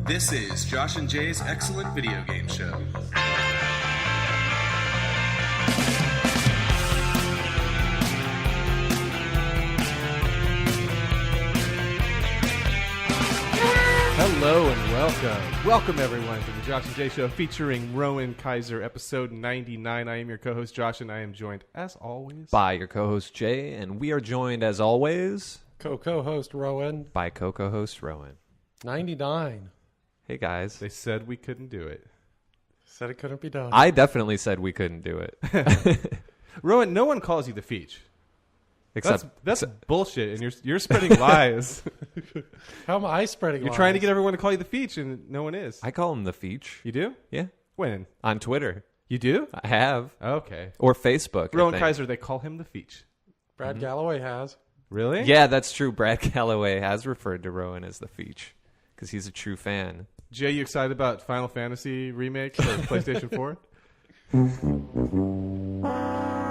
This is Josh and Jay's Excellent Video Game Show. Hello and welcome. Welcome everyone to the Josh and Jay Show featuring Rowan Kaiser, episode 99. I am your co-host Josh and I am joined as always by your co-host Jay, and we are joined as always co-host Rowan by co-host Rowan. 99. Hey guys. They said we couldn't do it. Said it couldn't be done. I definitely said we couldn't do it. Rowan, no one calls you the Feech. Except that's bullshit, and you're spreading lies. How am I spreading lies? You're trying to get everyone to call you the Feech, and no one is. I call him the Feech. You do? Yeah. When? On Twitter. You do? I have. Okay. Or Facebook. Rowan Kaiser, they call him the Feech. Brad Galloway has. Really? Yeah, that's true. Brad Galloway has referred to Rowan as the Feech because he's a true fan. Jay, you excited about Final Fantasy remake for PlayStation 4?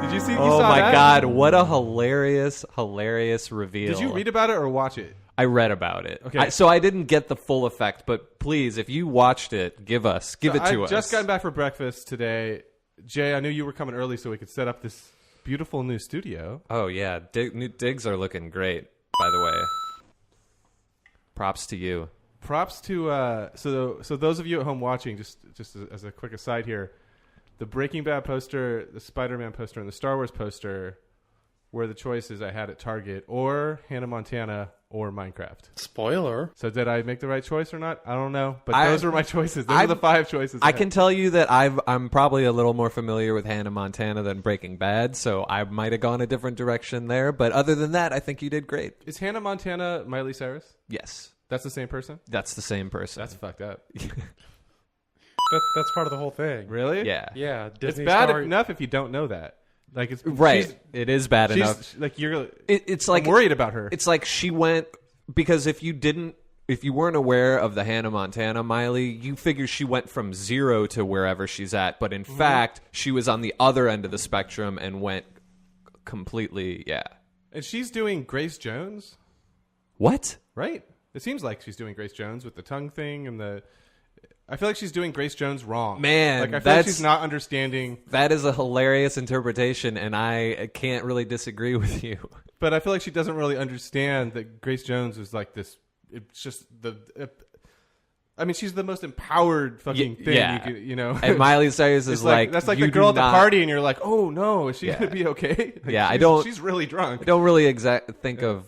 Did you see? Oh saw my that? God! What a hilarious reveal! Did you read about it or watch it? I read about it. Okay. So I didn't get the full effect, but please, if you watched it, give it to us. I just got back for breakfast today. Jay, I knew you were coming early so we could set up this beautiful new studio. Oh yeah, new digs are looking great. By the way, props to you. Props to so those of you at home watching, just as a quick aside here, the Breaking Bad poster, the Spider-Man poster, and the Star Wars poster were the choices I had at Target, or Hannah Montana, or Minecraft. Spoiler. So did I make the right choice or not? I don't know, but those were my choices. Those are the 5 choices. I can tell you that I'm probably a little more familiar with Hannah Montana than Breaking Bad, so I might have gone a different direction there. But other than that, I think you did great. Is Hannah Montana Miley Cyrus? Yes. That's the same person? That's the same person. That's fucked up. That's part of the whole thing. Really? Yeah. Yeah. It's Disney bad star... enough if you don't know that. Like it's right. It is bad enough. Like you're. It's like I'm worried about her. It's like she went because if you weren't aware of the Hannah Montana Miley, you figure she went from 0 to wherever she's at. But in fact, she was on the other end of the spectrum and went completely. Yeah. And she's doing Grace Jones, What? right? It seems like she's doing Grace Jones with the tongue thing and the. I feel like she's doing Grace Jones wrong. Man, like I feel like she's not understanding. That is a hilarious interpretation, and I can't really disagree with you. But I feel like she doesn't really understand that Grace Jones is like this. It's just I mean, she's the most empowered fucking thing. Yeah. You know. And Miley Cyrus is like that's like you the girl at do the not- party, and you're like, oh no, is she Yeah. gonna be okay? Like, Yeah, I don't- She's really drunk. I don't really think of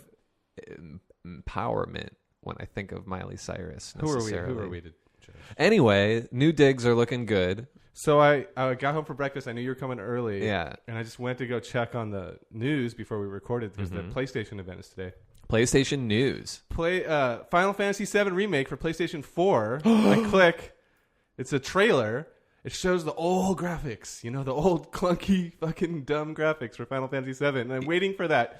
empowerment when I think of Miley Cyrus. Who Necessarily. are we to judge? Anyway, new digs are looking good. So I got home for breakfast. I knew you were coming early. Yeah. And I just went to go check on the news before we recorded because the PlayStation event is today. PlayStation news. Final Fantasy VII Remake for PlayStation 4. I click. It's a trailer. It shows the old graphics. You know, the old clunky fucking dumb graphics for Final Fantasy VII. And I'm waiting for that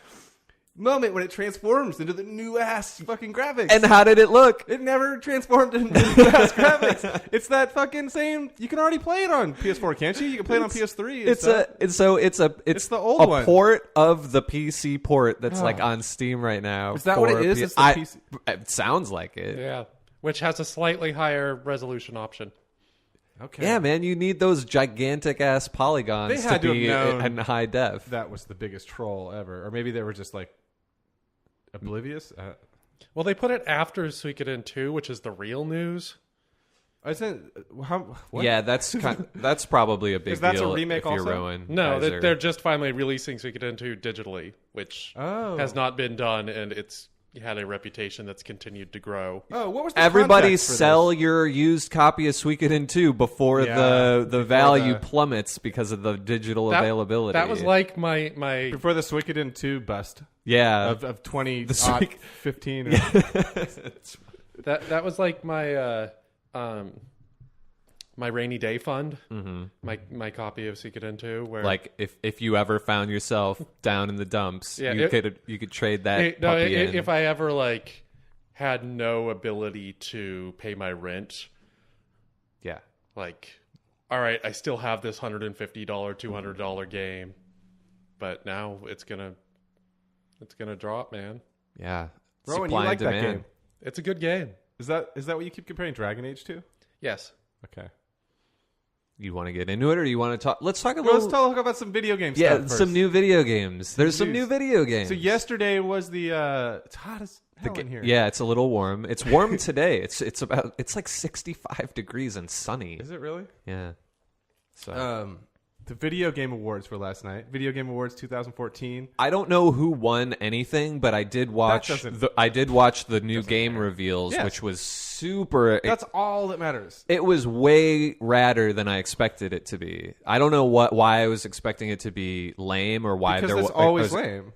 moment when it transforms into the new ass fucking graphics. And how did it look? It never transformed into new ass graphics. It's that fucking same. You can already play it on PS4, can't you? You can play it on PS3. and It's stuff. it's the old a one. port of the PC port that's Oh. like on Steam right now. Is that what for it is? P- It's the I- PC? It sounds like it. Yeah. Which has a slightly higher resolution option. Okay. Yeah, man, you need those gigantic ass polygons They had to to be have known in high def. That was the biggest troll ever. Or maybe they were just like oblivious. Well, they put it after Suikoden 2, which is the real news. I said, what? Yeah, that's that's probably a big Is that a deal remake if you're also? Rowan. No, Kaiser. they're just finally releasing Suikoden 2 digitally, which Oh. has not been done, and it's had a reputation that's continued to grow. Oh, what was the Everybody context for sell this? your used copy of Suikoden 2 before Yeah, the before value the- plummets because of the digital That- availability. That was like my before the Suikoden 2 bust yeah. of 2015. Suik- Or, that was like my my rainy day fund. Mm-hmm. My copy of Suikoden 2, where Like if you ever found yourself down in the dumps, Yeah, you could trade that puppy in. if I ever like had no ability to pay my rent, yeah. like, all right, I still have this $150, $200 game, but now it's gonna drop, man. Yeah. Rowan, you Supply like and that demand. game. It's a good game. Is that what you keep comparing Dragon Age to? Yes. Okay. You want to get into it, or you want to talk? Let's talk a Well, little. let's talk about some video game yeah, stuff first. some new video games. There's some News. new video games. So yesterday was the it's hot as hell in here. Yeah, it's a little warm. It's warm today. It's like 65 degrees and sunny. Is it really? Yeah. So The Video Game Awards were last night. Video Game Awards 2014. I don't know who won anything, but I did watch. doesn't- The new game reveals, Yes. which was super. That's all that matters. It was way radder than I expected it to be. I don't know why I was expecting it to be lame or why Because there it's was always lame.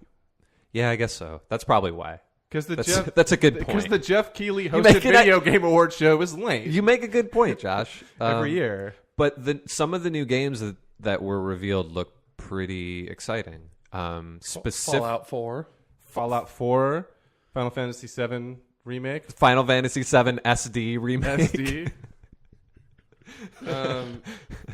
Yeah, I guess so. That's probably why. Because That's a good Because point. the Jeff Keighley make hosted it Video Game Awards show is lame You make a good point, Josh. every year. But some of the new games that were revealed look pretty exciting. Fallout 4. Fallout 4, Final Fantasy 7 remake, Final Fantasy VII SD remake. SD.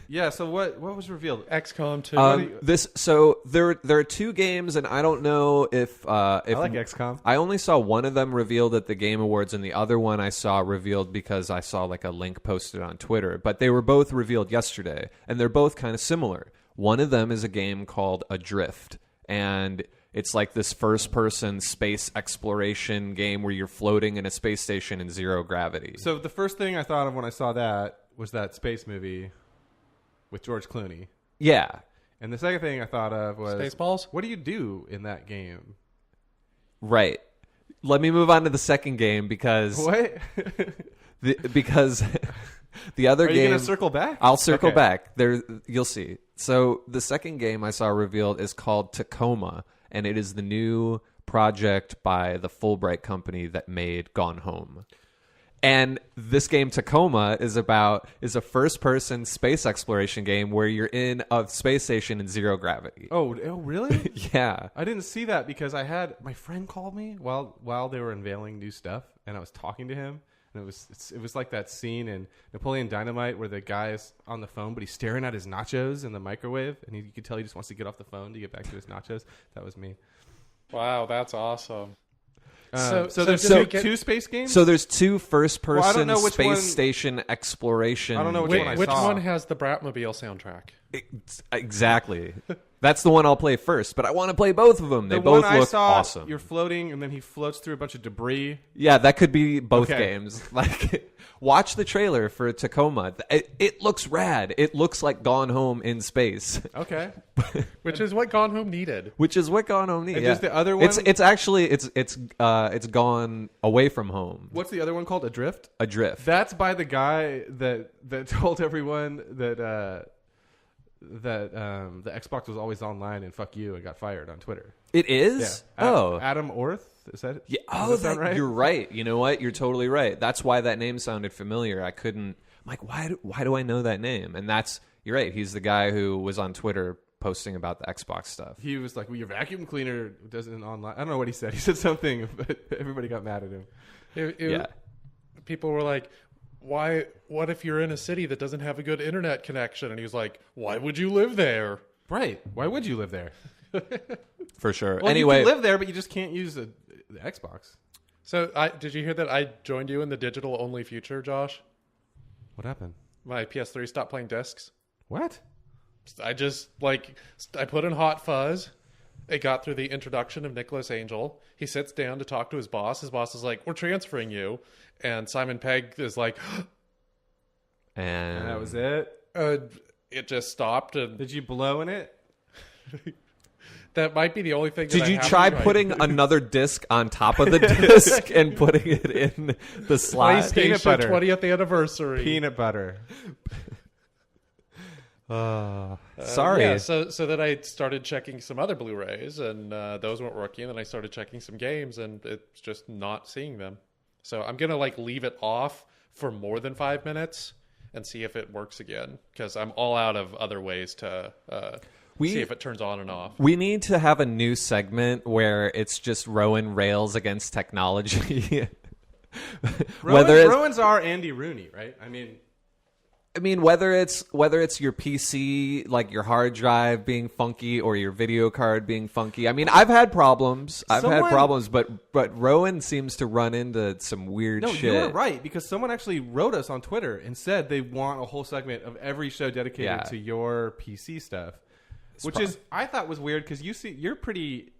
Yeah. So what was revealed? XCOM 2. So there are two games, and I don't know if I like XCOM. I only saw one of them revealed at the Game Awards, and the other one I saw revealed because I saw like a link posted on Twitter. But they were both revealed yesterday, and they're both kind of similar. One of them is a game called Adrift, and it's like this first-person space exploration game where you're floating in a space station in zero gravity. So the first thing I thought of when I saw that was that space movie with George Clooney, Yeah. and the second thing I thought of was Spaceballs? What do you do in that game? Right. Let me move on to the second game because What? because the other Are game you going to circle back? I'll circle Okay. back. There you'll see. So the second game I saw revealed is called Tacoma, and it is the new project by the Fulbright company that made Gone Home. And this game Tacoma is a first-person space exploration game where you're in a space station in zero gravity. Oh, really? Yeah. I didn't see that because I had my friend called me while they were unveiling new stuff, and I was talking to him, and it was like that scene in Napoleon Dynamite where the guy is on the phone, but he's staring at his nachos in the microwave, and you can tell he just wants to get off the phone to get back to his nachos. That was me. Wow, that's awesome. So so there's did you get- two space games. So there's two Well, I first-person don't know which space one- station exploration. I don't know which Which, one I which saw. one has the Bratmobile soundtrack? Exactly. That's the one I'll play first, but I want to play both of them. They the both one I look saw, awesome. You're floating, and then he floats through a bunch of debris. Yeah, that could be both Okay. games. Like, watch the trailer for Tacoma. It looks rad. It looks like Gone Home in space, Okay. Which is what Gone Home needed. which is what Gone Home needs. And there's the other one- It's actually it's Gone Away from Home. What's the other one called? Adrift? Adrift. That's by the guy that told everyone that the Xbox was always online and fuck you and got fired on Twitter. It is. Yeah. Oh. Adam Orth. Is that? Yeah. Does Oh, that sound right? You're right. You know what? You're totally right. That's why that name sounded familiar. I couldn't. I'm like, why do I know that name? And you're right. He's the guy who was on Twitter posting about the Xbox stuff. He was like, "Well, your vacuum cleaner doesn't online." I don't know what he said. He said something, but everybody got mad at him. Yeah. People were like, "Why? What if you're in a city that doesn't have a good internet connection?" And he was like, "Why would you live there?" Right? Why would you live there? For sure. Well, Anyway, you can live there, but you just can't use the Xbox. So, did you hear that I joined you in the digital only future, Josh? What happened? My PS3 stopped playing discs. What? I just I put in Hot Fuzz. It got through the introduction of Nicholas Angel. He sits down to talk to his boss. His boss is like, "We're transferring you," and Simon Pegg is like, and And that was it. "It just stopped." And Did you blow in it? that might be the only thing. Did that I you haven't try tried. putting another disc on top of the disc and putting it in the slot? Peanut PlayStation butter. 20th anniversary? Peanut butter. Sorry. Yeah, so then I started checking some other Blu-rays, and those weren't working. And then I started checking some games, and it's just not seeing them. So I'm gonna leave it off for more than 5 minutes and see if it works again, because I'm all out of other ways to see if it turns on and off. We need to have a new segment where it's just Rowan rails against technology. Whether it's, Rowan's are Andy Rooney, right? I mean, I mean, whether it's your PC, like your hard drive being funky, or your video card being funky. I mean, I've had problems. But Rowan seems to run into some weird No, shit. you were right, because someone actually wrote us on Twitter and said they want a whole segment of every show dedicated to your PC stuff, which is I thought was weird because you're a pretty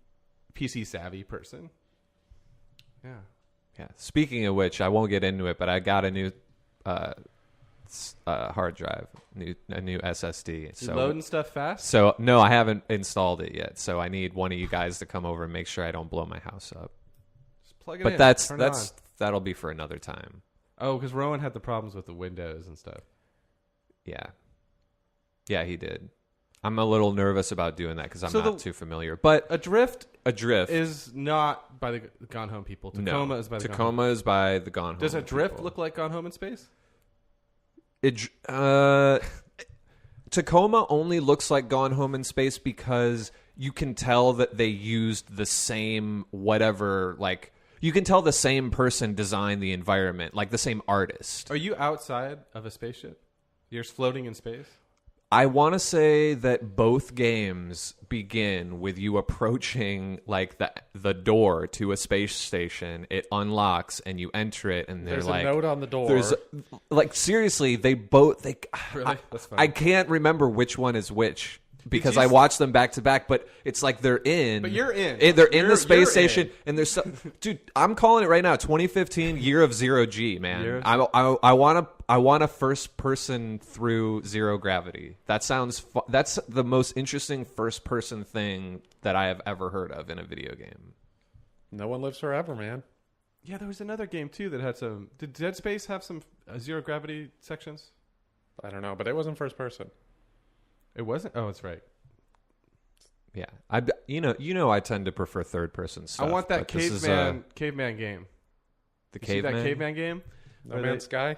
PC savvy person. Yeah. Yeah. Speaking of which, I won't get into it, but I got a new hard drive, a new SSD. So Loading stuff fast? So no, I haven't installed it yet. So I need one of you guys to come over and make sure I don't blow my house up. Just plug it But in. that's Turn it on. that'll be for another time. Oh, because Rowan had the problems with the Windows and stuff. Yeah, he did. I'm a little nervous about doing that because I'm So not too familiar. But Adrift Adrift is not by the Gone Home people. Tacoma is by the Gone Home. Tacoma is by the Gone Home. Does Adrift people. look like Gone Home in Space? Tacoma only looks like Gone Home in Space because you can tell that they used the same whatever, like you can tell the same person designed the environment, like the same artist. Are you outside of a spaceship? You're just floating in space? I want to say that both games begin with you approaching like the door to a space station. It unlocks and you enter it, and There's like a note on the door. There's like seriously, they both Really? That's funny. I can't remember which one is which because you I s- watched them back to back. But it's like they're in. But you're in. They're in You're- the space you're station, in. and there's dude. I'm calling it right now. 2015, year of zero G, man. Year of I want a first person through zero gravity. That sounds. That's the most interesting first person thing that I have ever heard of in a video game. No one lives forever, man. Yeah, there was another game too that had some. Did Dead Space have some zero gravity sections? I don't know, but it wasn't first person. It wasn't. Oh, that's right. Yeah, I tend to prefer third person stuff. I want that but this is, caveman game. the You see that caveman. caveman game? No Where Man's Sky?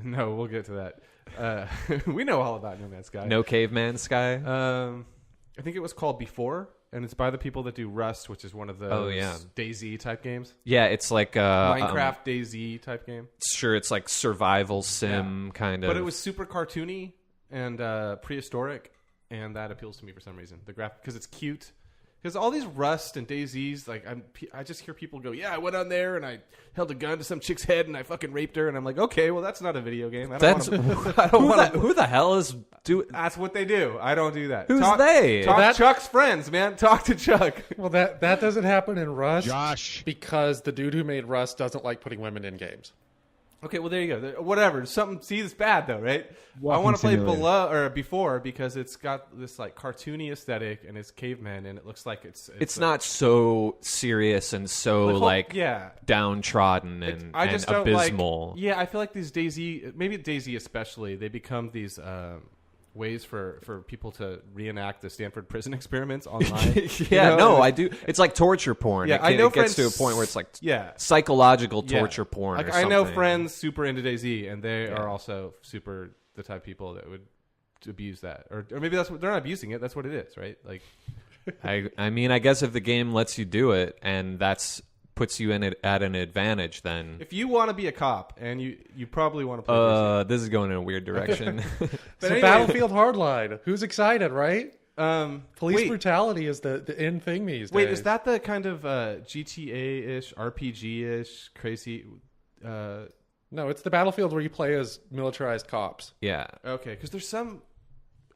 No, we'll get to that. We know all about No Man's Sky. No caveman sky. I think it was called Before, and it's by the people that do Rust, which is one of those DayZ type games. Yeah, it's like Minecraft DayZ type game. Sure, it's like survival sim kind of. But it was super cartoony and prehistoric, and that appeals to me for some reason. The graphic, because it's cute. Because all these Rust and DayZs, like I just hear people go, "Yeah, I went on there and I held a gun to some chick's head and I fucking raped her," and I'm like, "Okay, well that's not a video game. I don't want to." who the hell is do? That's what they do. I don't do that. Who's they? Talk That- Chuck's friends, man. Talk to Chuck. Well, that doesn't happen in Rust. Josh. Because the dude who made Rust doesn't like putting women in games. Okay, well there you go. Whatever. Something. See, it's bad though, right? I Walking want to play simulator. below or before because it's got this like cartoony aesthetic and it's cavemen and it looks like It's not so serious and so the whole- like yeah. downtrodden and, I just and don't abysmal. like. Yeah, I feel like these DayZ, maybe DayZ especially, they become these ways for people to reenact the Stanford prison experiments online. Yeah, You know? no, I do. It's like torture porn. Yeah, it, I know it gets to a friends- point where it's like Yeah. psychological Yeah. torture porn. Like or I know something. friends super into DayZ, and they are also super the type of people that would abuse that, or maybe that's what they're not abusing it. That's what it is, right? Like, I mean, I guess if the game lets you do it, and that's puts you in it at an advantage, then if you want to be a cop, and you probably want to play DayZ. this is going in a weird direction. But So anyway, Battlefield Hardline. Who's excited, right? Police wait, brutality is the in thing these days. wait, is that the kind of GTA-ish, RPG-ish, crazy? No, it's the Battlefield where you play as militarized cops. Yeah, Okay, because there's some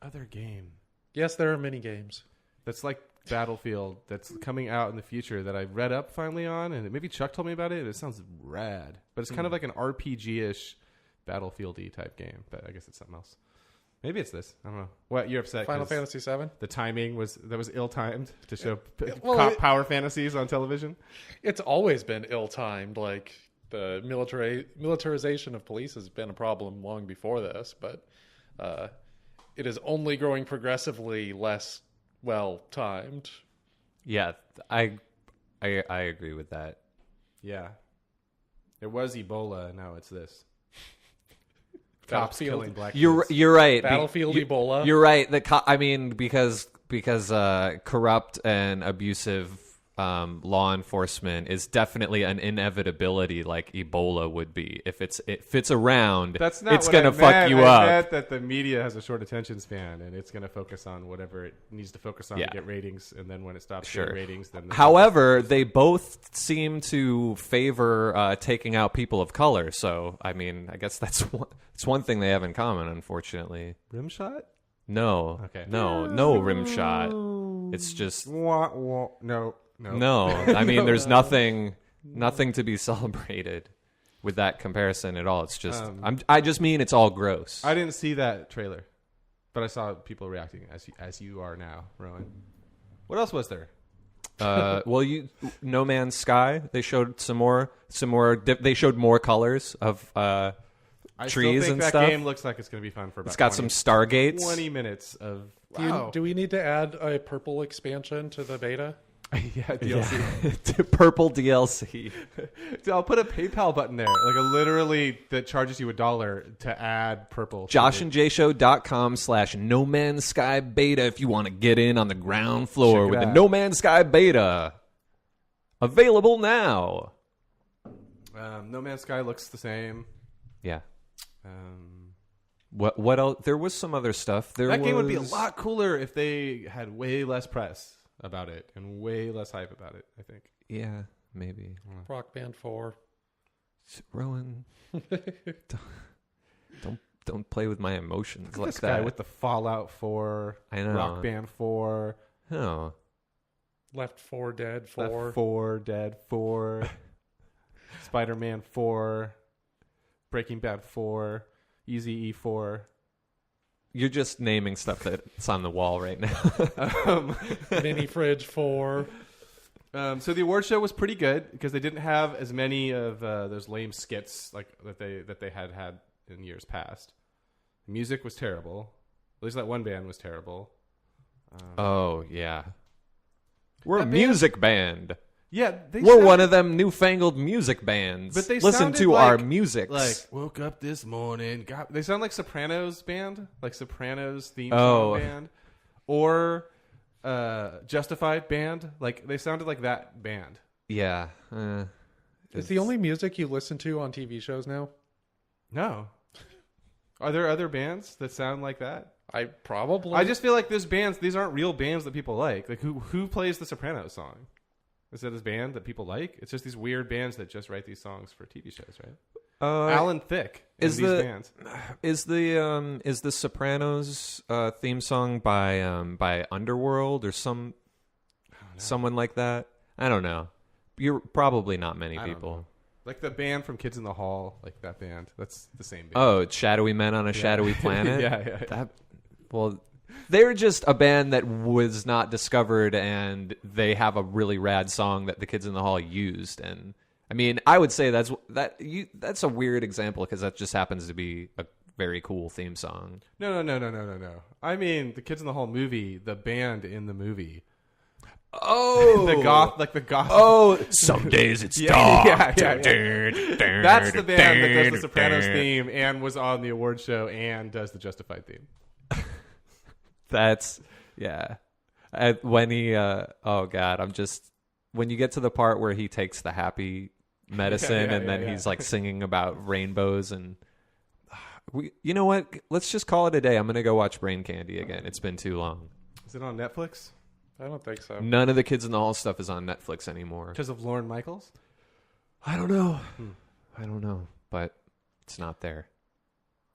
other game Yes, there are mini games. that's like Battlefield that's coming out in the future that I read up finally on, and maybe Chuck told me about it. It sounds rad, but it's kind of like an RPG-ish, Battlefield-y type game. But I guess it's something else. Maybe it's this. I don't know. What, you're upset? Final 'cause Fantasy VII. The timing was ill-timed to show well, cop it- power fantasies on television. It's always been ill-timed. Like the militarization of police has been a problem long before this, but it is only growing progressively less well-timed. yeah, I agree with that. Yeah, it was Ebola. Now it's this. Cops Battlefield. killing black. You're kids. you're right. Battlefield Ebola. You're right. I mean, because corrupt and abusive law enforcement is definitely an inevitability, like Ebola would be. If it's around, That's not it's what gonna I fuck meant. you I up. meant that the media has a short attention span, and it's going to focus on whatever it needs to focus on Yeah. to get ratings, and then when it stops Sure. getting ratings, then However, they both seem to favor taking out people of color. So, I mean, I guess it's one thing they have in common, unfortunately. rim shot. No. Okay. No rim shot. It's just Wah, wah. No. no. I mean, there's nothing to be celebrated with that comparison at all. It's just I just mean it's all gross. I didn't see that trailer, but I saw people reacting as you are now, Rowan. What else was there? Well, No Man's Sky. They showed some more. They showed more colors of I trees still think and that stuff. game looks like it's going to be fun for about It's got 20, some Stargates. 20 minutes of Do, wow. do we need to add a purple expansion to the beta? yeah, DLC. Purple DLC. Dude, I'll put a PayPal button there, like a literally that charges you $1 to add purple. JoshandJShow.com/No Man's Sky Beta if you want to get in on the ground floor Check it with the out. No Man's Sky Beta. Available now. No Man's Sky looks the same. Yeah. Um, What else? There was some other stuff. There that game would be a was- lot cooler if they had way less press about it and way less hype about it, I think. Yeah, maybe. Rock Band 4. Rowan, don't play with my emotions Look at like this that. guy with the Fallout 4, I know. Rock Band 4, Oh, Left 4 Dead 4. Left 4, Dead 4, Spider-Man 4, Breaking Bad 4, Easy E4. you're just naming stuff that's on the wall right now. Mini Fridge 4. So the award show was pretty good because they didn't have as many of those lame skits like that they had in years past. The music was terrible. At least that one band was terrible. Oh yeah, we're a That band- music band. Yeah, We're one of them newfangled music bands. But they listen sounded to like- our music. Like woke up this morning. They sound like Sopranos band, like Sopranos theme Oh. song band, or Justified band. Like they sounded like that band. yeah. Is the only music you listen to on TV shows now? No, are there other bands that sound like that? I probably. I just feel like these bands, these aren't real bands that people like. Like who plays the Sopranos song? Is that this band that people like? It's just these weird bands that just write these songs for TV shows, right? Alan Thicke is these the- bands. Is the Sopranos theme song by Underworld or someone like that? I don't know. You're probably not many I don't people. know. Like the band from Kids in the Hall, like that band. That's the same band. Oh, it's Shadowy Men on a Shadowy Planet. Yeah. Well, they're just a band that was not discovered, and they have a really rad song that the Kids in the Hall used. And I mean, I would say that's a weird example because that just happens to be a very cool theme song. No. I mean, the Kids in the Hall movie, the band in the movie. Oh, The goth. Oh, some days it's dark. Yeah. That's the band that does the Sopranos theme and was on the award show and does the Justified theme. That's yeah. When he oh god, when you get to the part where he takes the happy medicine and then he's like singing about rainbows and you know what? Let's just call it a day. I'm gonna go watch Brain Candy again. It's been too long. Is it on Netflix? I don't think so. None of the Kids in the Hall stuff is on Netflix anymore. Because of Lorne Michaels? I don't know. I don't know, but it's not there.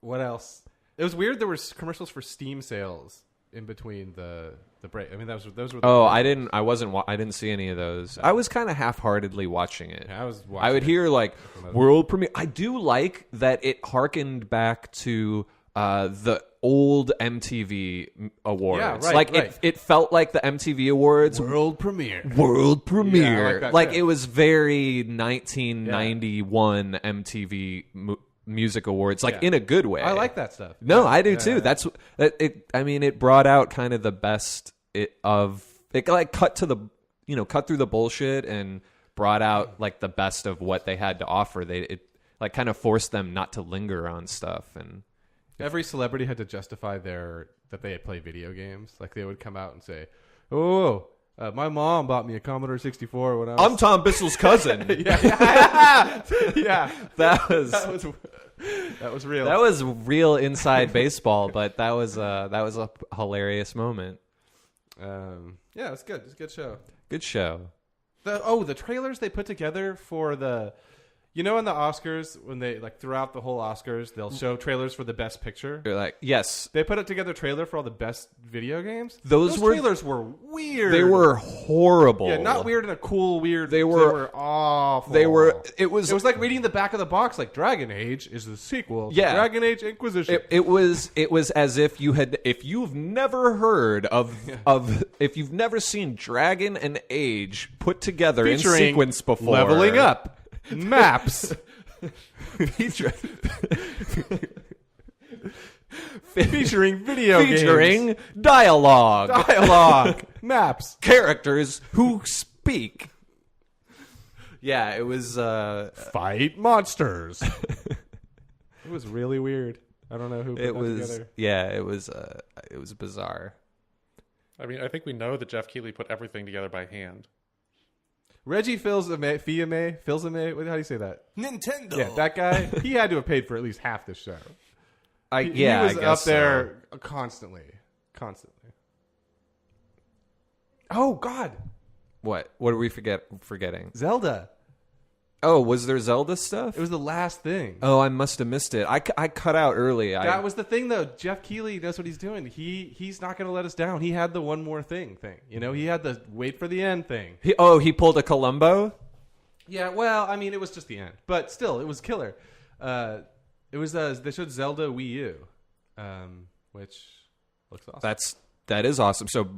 What else? It was weird. There were commercials for Steam sales in between the break. I mean, those were. The Oh, I didn't see any of those. I was kind of half-heartedly watching it. Yeah, I was watching I would it. hear like world premiere. I do like that it harkened back to the old MTV awards. Yeah, right, like right. it felt like the MTV awards world premiere. world premiere. Yeah, I like that, like too. it was very 1991 MTV Music Awards, like Yeah. in a good way. I like that stuff. No, I do Yeah, too. yeah. That's it. I mean, it brought out kind of the best of it. Like cut through the bullshit and brought out like the best of what they had to offer. It like kind of forced them not to linger on stuff. And Every celebrity had to justify that they play video games. Like they would come out and say, "Oh, My mom bought me a Commodore 64 when I was... I'm Tom Bissell's cousin. yeah. That was That was real. that was real inside baseball, but that was a hilarious moment. Yeah, it's good. It's a good show. Good show. The trailers they put together for the... You know in the Oscars, when they, like, throughout the whole Oscars, they'll show trailers for the best picture? You're like, yes, They put it together trailer for all the best video games? Those were- trailers were weird. they were horrible. Yeah, not weird in a cool, weird... They were awful. It was like reading the back of the box, like, Dragon Age is the sequel to Yeah. Dragon Age Inquisition. It was as if you've never heard of if you've never seen Dragon and Age put together in Featuring sequence before. Leveling up. Maps. Featuring video featuring games. dialogue. Dialogue. Maps. Characters who speak. Yeah, it was Fight monsters. It was really weird. I don't know who put it that was together. yeah, it was bizarre. I mean, I think we know that Jeff Keighley put everything together by hand. Reggie Fils-Aimé, how do you say that? Nintendo. Yeah, that guy, he had to have paid for at least half the show. He was I guess up there so. constantly. Oh, God. What are we forgetting? Zelda. Oh, was there Zelda stuff? It was the last thing. Oh, I must have missed it. I cut out early. That was the thing, though. Jeff Keighley knows what he's doing. He's not going to let us down. He had the one more thing. You know, he had the wait for the end thing. He pulled a Columbo? Yeah, well, I mean, it was just the end. But still, it was killer. It was they showed Zelda Wii U, which looks awesome. That is awesome. So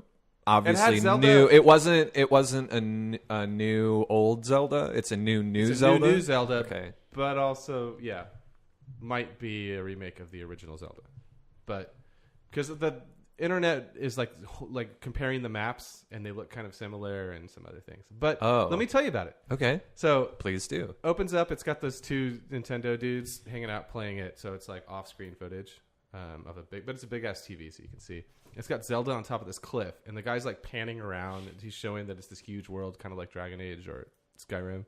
obviously Zelda- new. It wasn't a new old Zelda. It's a new Zelda. New Zelda. Okay. But also, yeah, might be a remake of the original Zelda. But because the internet is like comparing the maps, and they look kind of similar and some other things. But let me tell you about it. Okay. So Please do. opens up. It's got those two Nintendo dudes hanging out playing it. So it's like off-screen footage of but it's a big ass TV, so you can see. It's got Zelda on top of this cliff, and the guy's like panning around. And he's showing that it's this huge world, kind of like Dragon Age or Skyrim.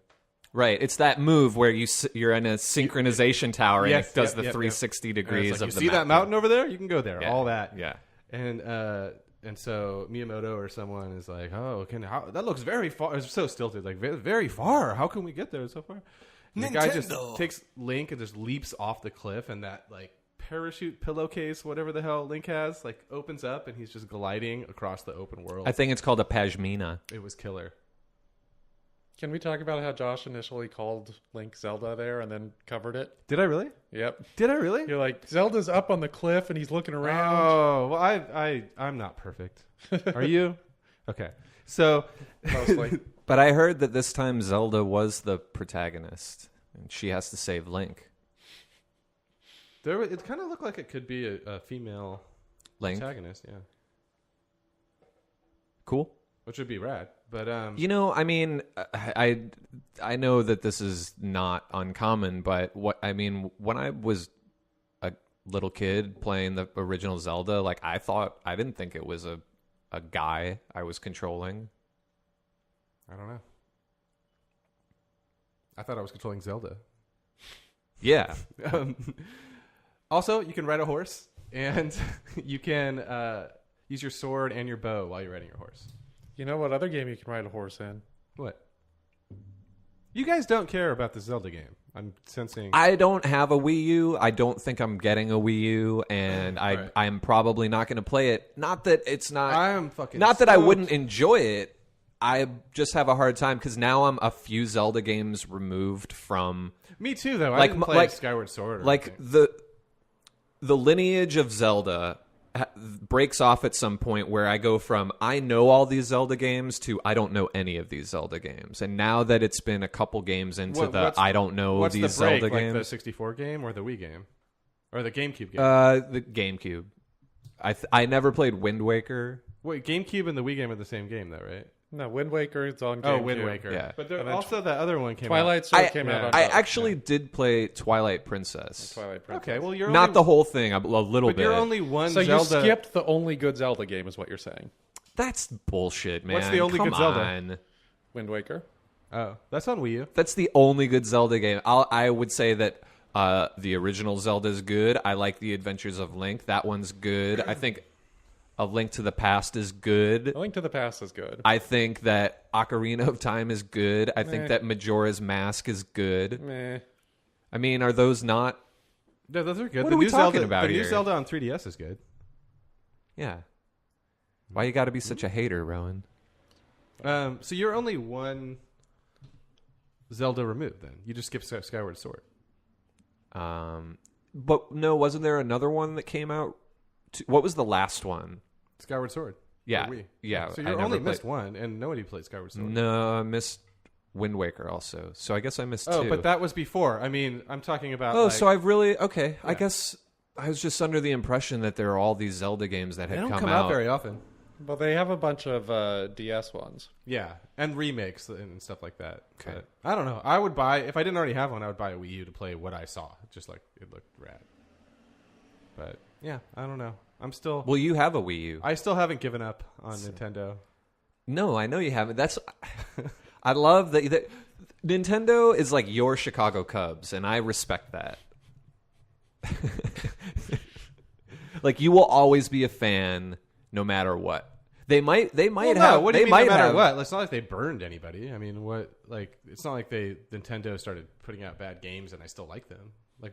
Right. It's that move where you're in a synchronization tower and Yes, it does yep, the yep, 360 And it's degrees like, of you the see map. that mountain over there? You can go there. Yeah. All that. Yeah. And so Miyamoto or someone is like, "Oh, that looks very far." It's so stilted, like very, very far. How can we get there so far? And the guy just Nintendo. takes Link and just leaps off the cliff, and that like parachute pillowcase, whatever the hell Link has, like opens up, and he's just gliding across the open world. I think it's called a Pashmina. It was killer. Can we talk about how Josh initially called Link Zelda there and then covered it? Did I really? Yep. Did I really? You're like, Zelda's up on the cliff and he's looking around. Oh, well, I'm not perfect. Are you? Okay. So, Mostly. But I heard that this time Zelda was the protagonist and she has to save Link. it kind of looked like it could be a female Link. protagonist, yeah. Cool. Which would be rad. But You know, I mean, I know that this is not uncommon, but when I was a little kid playing the original Zelda, like I didn't think it was a guy I was controlling. I don't know. I thought I was controlling Zelda. Yeah. Also, you can ride a horse, and you can use your sword and your bow while you're riding your horse. You know what other game you can ride a horse in? What? You guys don't care about the Zelda game. I'm sensing. I don't have a Wii U. I don't think I'm getting a Wii U, and Right. I'm probably not going to play it. Not that it's not. I'm fucking. Not that I stoked. wouldn't enjoy it. I just have a hard time because now I'm a few Zelda games removed from Me too, though. I like- didn't play like- Skyward Sword. Or like anything. the lineage of Zelda breaks off at some point where I go from I know all these Zelda games to I don't know any of these Zelda games. And now that it's been a couple games into What's- I don't know What's these the break? Zelda Like games. the 64 game or the Wii game, or the GameCube game? The GameCube. I never played Wind Waker. Wait, GameCube and the Wii game are the same game, though, right? No, Wind Waker is on Oh, GameCube. Wind Waker. Yeah. But And then also that other one came Twilight out. Sword came out on I top. actually did play Twilight Princess. Twilight Princess. Okay, well you're Not only, the whole thing, a little but bit. you're only one So Zelda. you skipped the only good Zelda game is what you're saying. That's bullshit, man. What's the only Come good Zelda? on. Wind Waker. Oh, that's on Wii U. That's the only good Zelda game. I would say that the original Zelda is good. I like The Adventures of Link. That one's good. I think A Link to the Past is good. A Link to the Past is good. I think that Ocarina of Time is good. I think Meh. that Majora's Mask is good. Meh. I mean, are those not? No, those are good. What the are we new talking Zelda, about the new here? Zelda on 3DS is good. Yeah. Why you got to be such a hater, Rowan? So you're only one Zelda removed. Then you just skipped Skyward Sword. But no, wasn't there another one that came out? What was the last one? Skyward Sword. Yeah, for Wii. yeah. So I you never only played- missed one, and nobody played Skyward Sword. No, I missed Wind Waker also. So I guess I missed Oh, two. but that was before. I mean, I'm talking about. Oh, like, so I've really okay. I Yeah. guess I was just under the impression that there are all these Zelda games that they had don't come come out very often. But they have a bunch of DS ones. Yeah, and remakes and stuff like that. Okay. But I don't know. I would buy if I didn't already have one. I would buy a Wii U to play what I saw. Just like it looked rad. But yeah, I don't know. I'm still. Well, you have a Wii U. I still haven't given up on Nintendo. No, I know you haven't. That's. I love that Nintendo is like your Chicago Cubs, and I respect that. Like you will always be a fan, no matter what. They might Well, no, have. what do they you mean might no matter have, what? It's not like they burned anybody. I mean, what? Like, it's not like Nintendo started putting out bad games and I still like them. Like,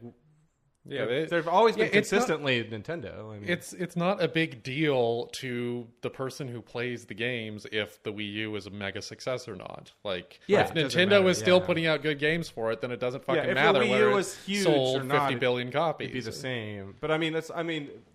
Yeah, they've always been it's not- consistently Nintendo. I mean, It's not a big deal to the person who plays the games if the Wii U is a mega success or not. Like, Yeah. if It doesn't Nintendo matter, is still yeah. putting out good games for it, then it doesn't fucking if the matter Wii U whether was it huge sold or not, 50 billion copies. it'd be the same. But I mean,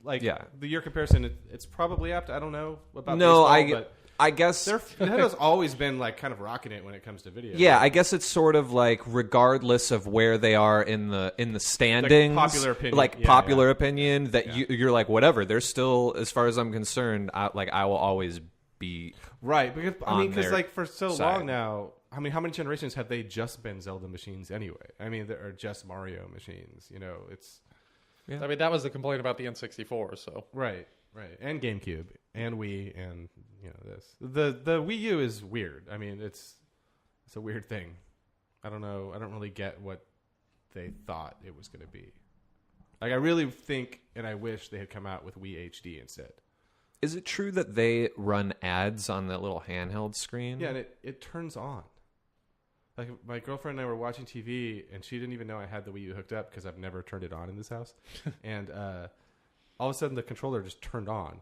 like, Yeah. the year comparison, it's probably apt. I don't know about No, baseball, but I guess. Nintendo's always been like kind of rocking it when it comes to video. Yeah, I guess it's sort of like regardless of where they are in the standings, popular opinion. like Yeah, popular yeah. opinion, that you're like whatever. They're still, as far as I'm concerned, I will always be. Right, because on because their like for so side. long now, I mean, how many generations have they just been Zelda machines anyway? I mean, there are just Mario machines. You know, it's I mean, that was the complaint about the N64, so. right, and GameCube and Wii and you know this. The Wii U is weird. I mean, it's a weird thing. I don't know. I don't really get what they thought it was going to be. Like, I really think and I wish they had come out with Wii HD instead. Is it true that they run ads on that little handheld screen? Yeah, and it turns on. Like, my girlfriend and I were watching TV, and she didn't even know I had the Wii U hooked up because I've never turned it on in this house. And all of a sudden, the controller just turned on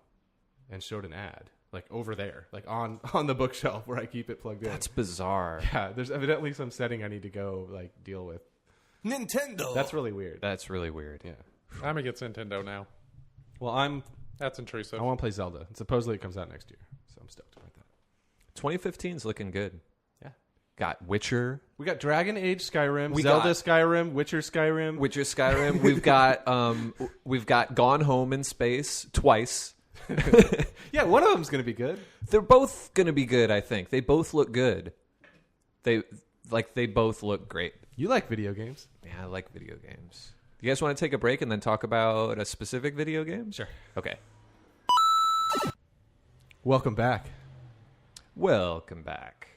and showed an ad, like over there, like on the bookshelf where I keep it plugged in. That's bizarre. Yeah, there's evidently some setting I need to go like deal with. Nintendo. That's really weird. That's really weird. Yeah. I'm against Nintendo now. Well, That's intrusive. I want to play Zelda. And supposedly it comes out next year, so I'm stoked about that. 2015 is looking good. Yeah. Got Witcher, We got Dragon Age Skyrim, We Zelda got- Skyrim, Witcher Skyrim. Skyrim. We've got Gone Home in Space twice. Yeah, one of them's going to be good. They're both going to be good, I think. They both look good. They both look great. You like video games? Yeah, I like video games. You guys want to take a break and then talk about a specific video game? Sure. Okay. Welcome back. Welcome back.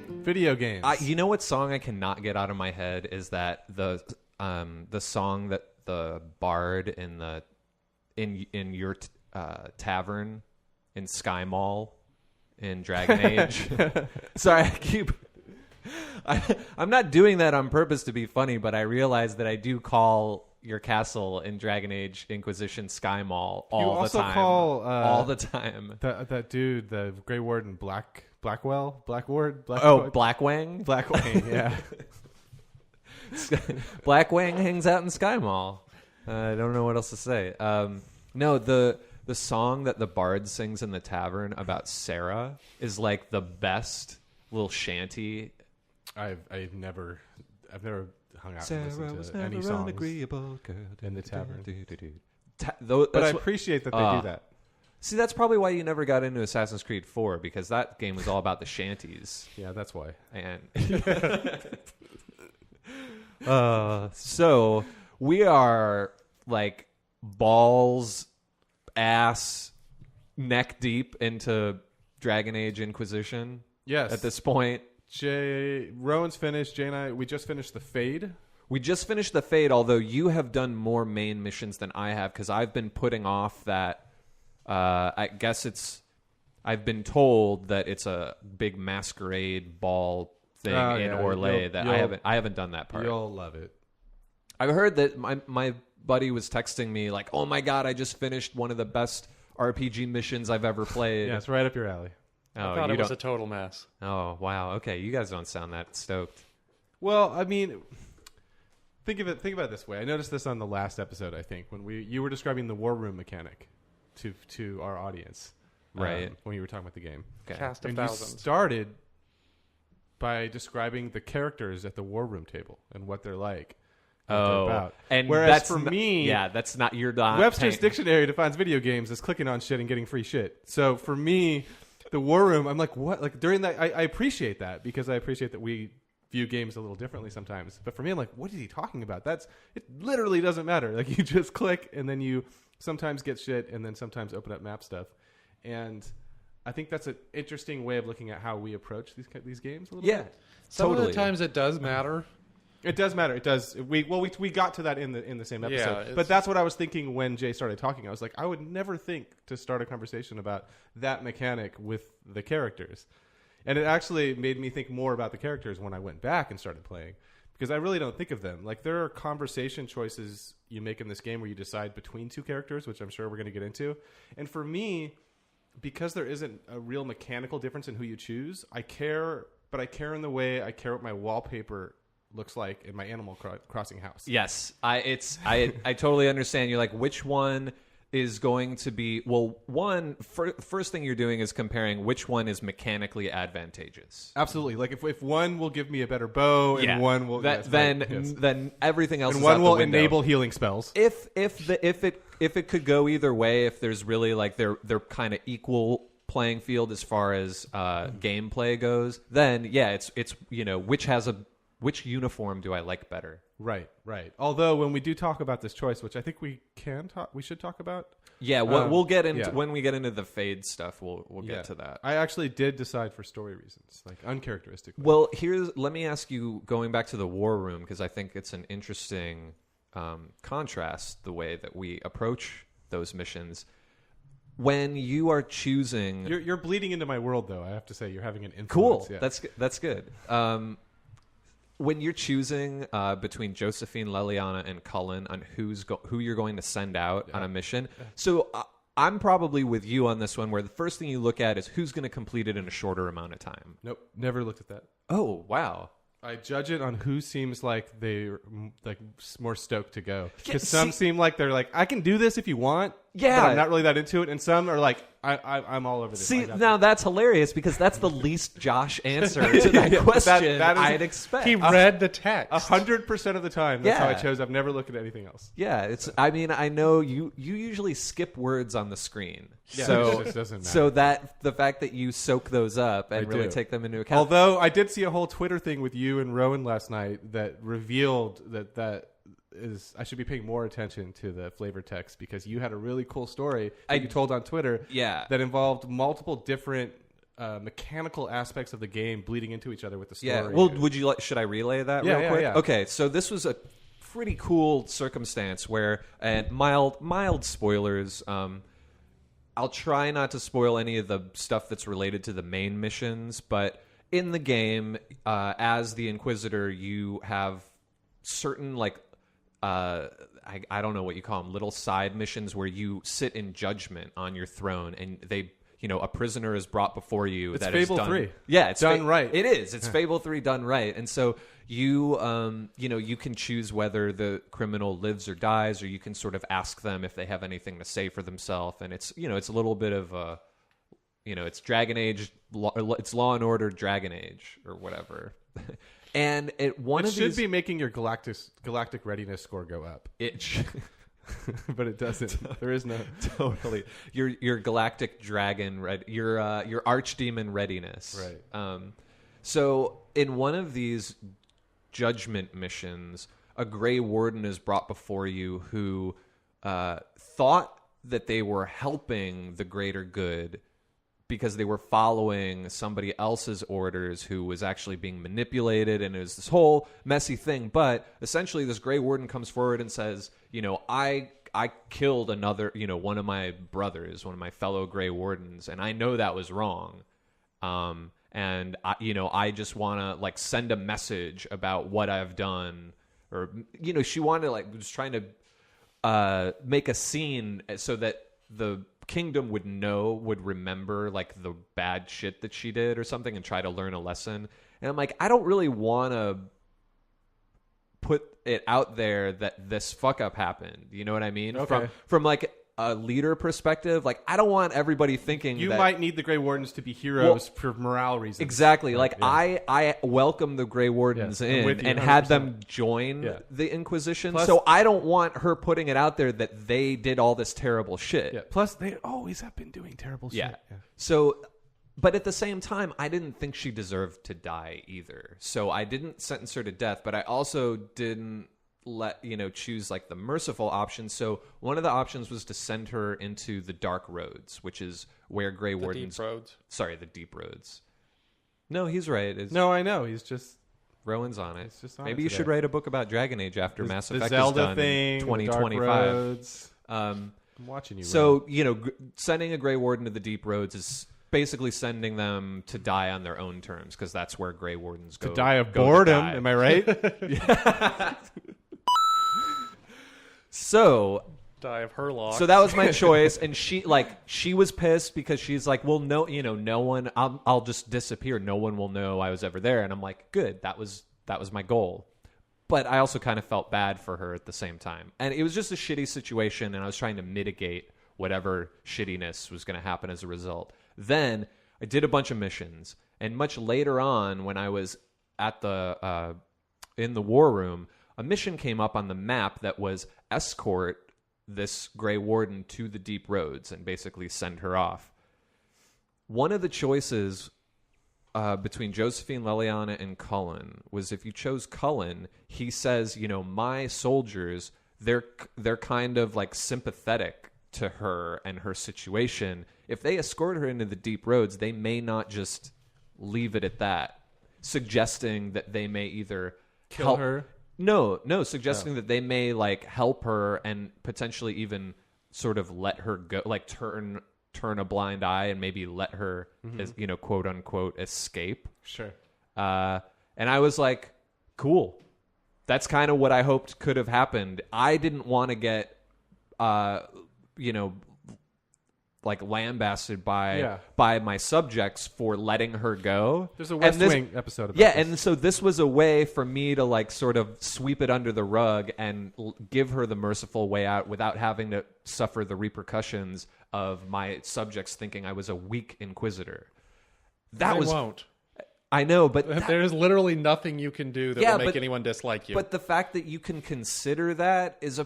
Video games. You know what song I cannot get out of my head is that the song that the bard in your tavern in Sky Mall in Dragon Age. Sorry, I'm not doing that on purpose to be funny, but I realize that I do call your castle in Dragon Age Inquisition Sky Mall all the also time. call, all the time. that dude, the Grey Warden, Blackward, Oh, Blackwang? Blackwing, yeah. Blackwang hangs out in Sky Mall. I don't know what else to say. No, the song that the bard sings in the tavern about Sarah is like the best little shanty. I've never hung out Sarah and was listened to any never songs. unagreeable girl. in the tavern. But But I appreciate that they do that. See, that's probably why you never got into Assassin's Creed 4, because that game was all about the shanties. Yeah, that's why. And so we are like balls ass neck deep into Dragon Age Inquisition. Yes. At this point, Rowan's finished. Jay and I, we just finished the Fade. we just finished the Fade. Although you have done more main missions than I have, because I've been putting off that. I guess I've been told that it's a big masquerade ball thing in Orlais that I haven't done that part. You'll love it. I've heard that my buddy was texting me like, "Oh my god, I just finished one of the best RPG missions I've ever played." Yeah, it's right up your alley. Oh, I thought you it was don't- a total mess. Oh, wow. Okay, you guys don't sound that stoked. Well, I mean, think about it this way. I noticed this on the last episode. I think when you were describing the war room mechanic to our audience, Right. when you were talking about the game. Okay. Cast of And thousands. you started by describing the characters at the war room table and what they're like. What they're about. and whereas that's for me, that's not your not Webster's paying- dictionary defines video games as clicking on shit and getting free shit. So for me, the war room, I'm like, what? Like during that, I appreciate that because I appreciate that we view games a little differently sometimes. But for me, I'm like, what is he talking about? It literally doesn't matter. Like you just click and then you sometimes get shit and then sometimes open up map stuff. And I think that's an interesting way of looking at how we approach these games a little Yeah, bit. Some totally. of the times it does matter. It does matter. It does. We got to that in the same Yeah, episode. it's- But that's what I was thinking when Jay started talking. I was like, I would never think to start a conversation about that mechanic with the characters. And it actually made me think more about the characters when I went back and started playing. Because I really don't think of them. Like there are conversation choices you make in this game where you decide between two characters, which I'm sure we're going to get into. And for me, because there isn't a real mechanical difference in who you choose, I care, but I care in the way I care what my wallpaper looks like in my Animal Crossing house. Yes, I totally understand. You're like, which one is going to be? Well, first thing you're doing is comparing which one is mechanically advantageous. Absolutely. Like if one will give me a better bow and one will then everything else and is one out will the window. enable healing spells. If it could go either way, if there's really like they're kind of equal playing field as far as gameplay goes, then yeah, it's which uniform do I like better? Right. Although when we do talk about this choice, which I think we should talk about. Yeah, we'll get into yeah. when we get into the Fade stuff. We'll get to that. I actually did decide for story reasons, like uncharacteristically. Well, let me ask you, going back to the war room, because I think it's an interesting contrast the way that we approach those missions. When you are choosing, You're bleeding into my world, though. I have to say, you're having an cool. influence. Yeah. That's good. When you're choosing between Josephine, Leliana, and Cullen on who you're going to send out on a mission, so I'm probably with you on this one, where the first thing you look at is who's going to complete it in a shorter amount of time. Nope. Never looked at that. Oh, wow. I judge it on who seems like they're like more stoked to go. Yeah, Because some see- seem like they're like, I can do this if you want. Yeah. But I'm not really that into it. And some are like, I'm all over this. See, I got now that's hilarious because that's the least Josh answer to that question that is- I'd expect. He read the text. 100% of the time. That's how I Yeah. chose. I've never looked at anything else. Yeah, I mean, I know you usually skip words on the screen. Yeah, so it just doesn't matter. so that the fact that you soak those up and I really do. take them into account. Although I did see a whole Twitter thing with you and Rowan last night that revealed that is I should be paying more attention to the flavor text because you had a really cool story that you told on Twitter Yeah. that involved multiple different mechanical aspects of the game bleeding into each other with the story. Yeah. Well, should I relay that Yeah, real yeah, quick? yeah. Okay. So this was a pretty cool circumstance where, and mild spoilers. I'll try not to spoil any of the stuff that's related to the main missions, but in the game, as the Inquisitor, you have certain I don't know what you call them, little side missions where you sit in judgment on your throne, and a prisoner is brought before you. It's that is Fable done, 3. Yeah, it's Done right. It is. It's Fable 3 done right, and so you you can choose whether the criminal lives or dies, or you can sort of ask them if they have anything to say for themselves, and it's it's a little bit of a it's Dragon Age, it's Law and Order Dragon Age or whatever. And it should be making your galactic readiness score go up, but it doesn't. There is no totally your galactic dragon your archdemon readiness. Right. So in one of these judgment missions, a Grey Warden is brought before you who thought that they were helping the greater good because they were following somebody else's orders who was actually being manipulated, and it was this whole messy thing. But essentially, this Grey Warden comes forward and says, I killed another, one of my brothers, one of my fellow Grey Wardens, and I know that was wrong. And I just want to like send a message about what I've done, or she wanted to was trying to make a scene so that the kingdom would remember like the bad shit that she did or something, and try to learn a lesson. And I'm like, I don't really want to put it out there that this fuck up happened. You know what I mean? Okay. From like a leader perspective, like I don't want everybody thinking You that, might need the Grey Wardens to be heroes for morale reasons. exactly. Like yeah. I welcome the Grey Wardens Yes, I'm with in you and had 100%. them join Yeah. the Inquisition. Plus- So I don't want her putting it out there that they did all this terrible shit. Yeah. Plus, they always have been doing terrible Yeah. shit. Yeah. So, but at the same time, I didn't think she deserved to die either. So I didn't sentence her to death, but I also didn't choose like the merciful option. So one of the options was to send her into the Dark Roads, which is where Grey Wardens. Deep Roads. Sorry, the Deep Roads. No, he's right. No, I know. He's just Rowan's on it. He's just on Maybe it you today. should write a book about Dragon Age after Mass the Effect Zelda is done thing, in the Dark 2025. Roads. I'm watching you. So, sending a Grey Warden to the Deep Roads is basically sending them to die on their own terms, because that's where Grey Wardens go. to die of go to boredom. die. Am I right? So Die of Herlock. that was my choice, and she was pissed because she's like, well, no one, I'll just disappear. No one will know I was ever there. And I'm like, good. That was my goal. But I also kind of felt bad for her at the same time. And it was just a shitty situation, and I was trying to mitigate whatever shittiness was going to happen as a result. Then I did a bunch of missions, and much later on, when I was at the in the war room, a mission came up on the map that was escort this Grey Warden to the Deep Roads and basically send her off. One of the choices between Josephine, Leliana, and Cullen was, if you chose Cullen, he says, my soldiers, they're kind of like sympathetic to her and her situation. If they escort her into the Deep Roads, they may not just leave it at that, suggesting that they may either Kill her? No, suggesting that they may like help her and potentially even sort of let her go, like turn a blind eye and maybe let her, as, quote unquote, escape. Sure. And I was like, cool. That's kind of what I hoped could have happened. I didn't want to get, like lambasted by my subjects for letting her go. There's a West Wing episode about yeah, this. and so this was a way for me to like sort of sweep it under the rug and give her the merciful way out without having to suffer the repercussions of my subjects thinking I was a weak inquisitor. That They was won't. I know, but There is literally nothing you can do that will make anyone dislike you. But the fact that you can consider that is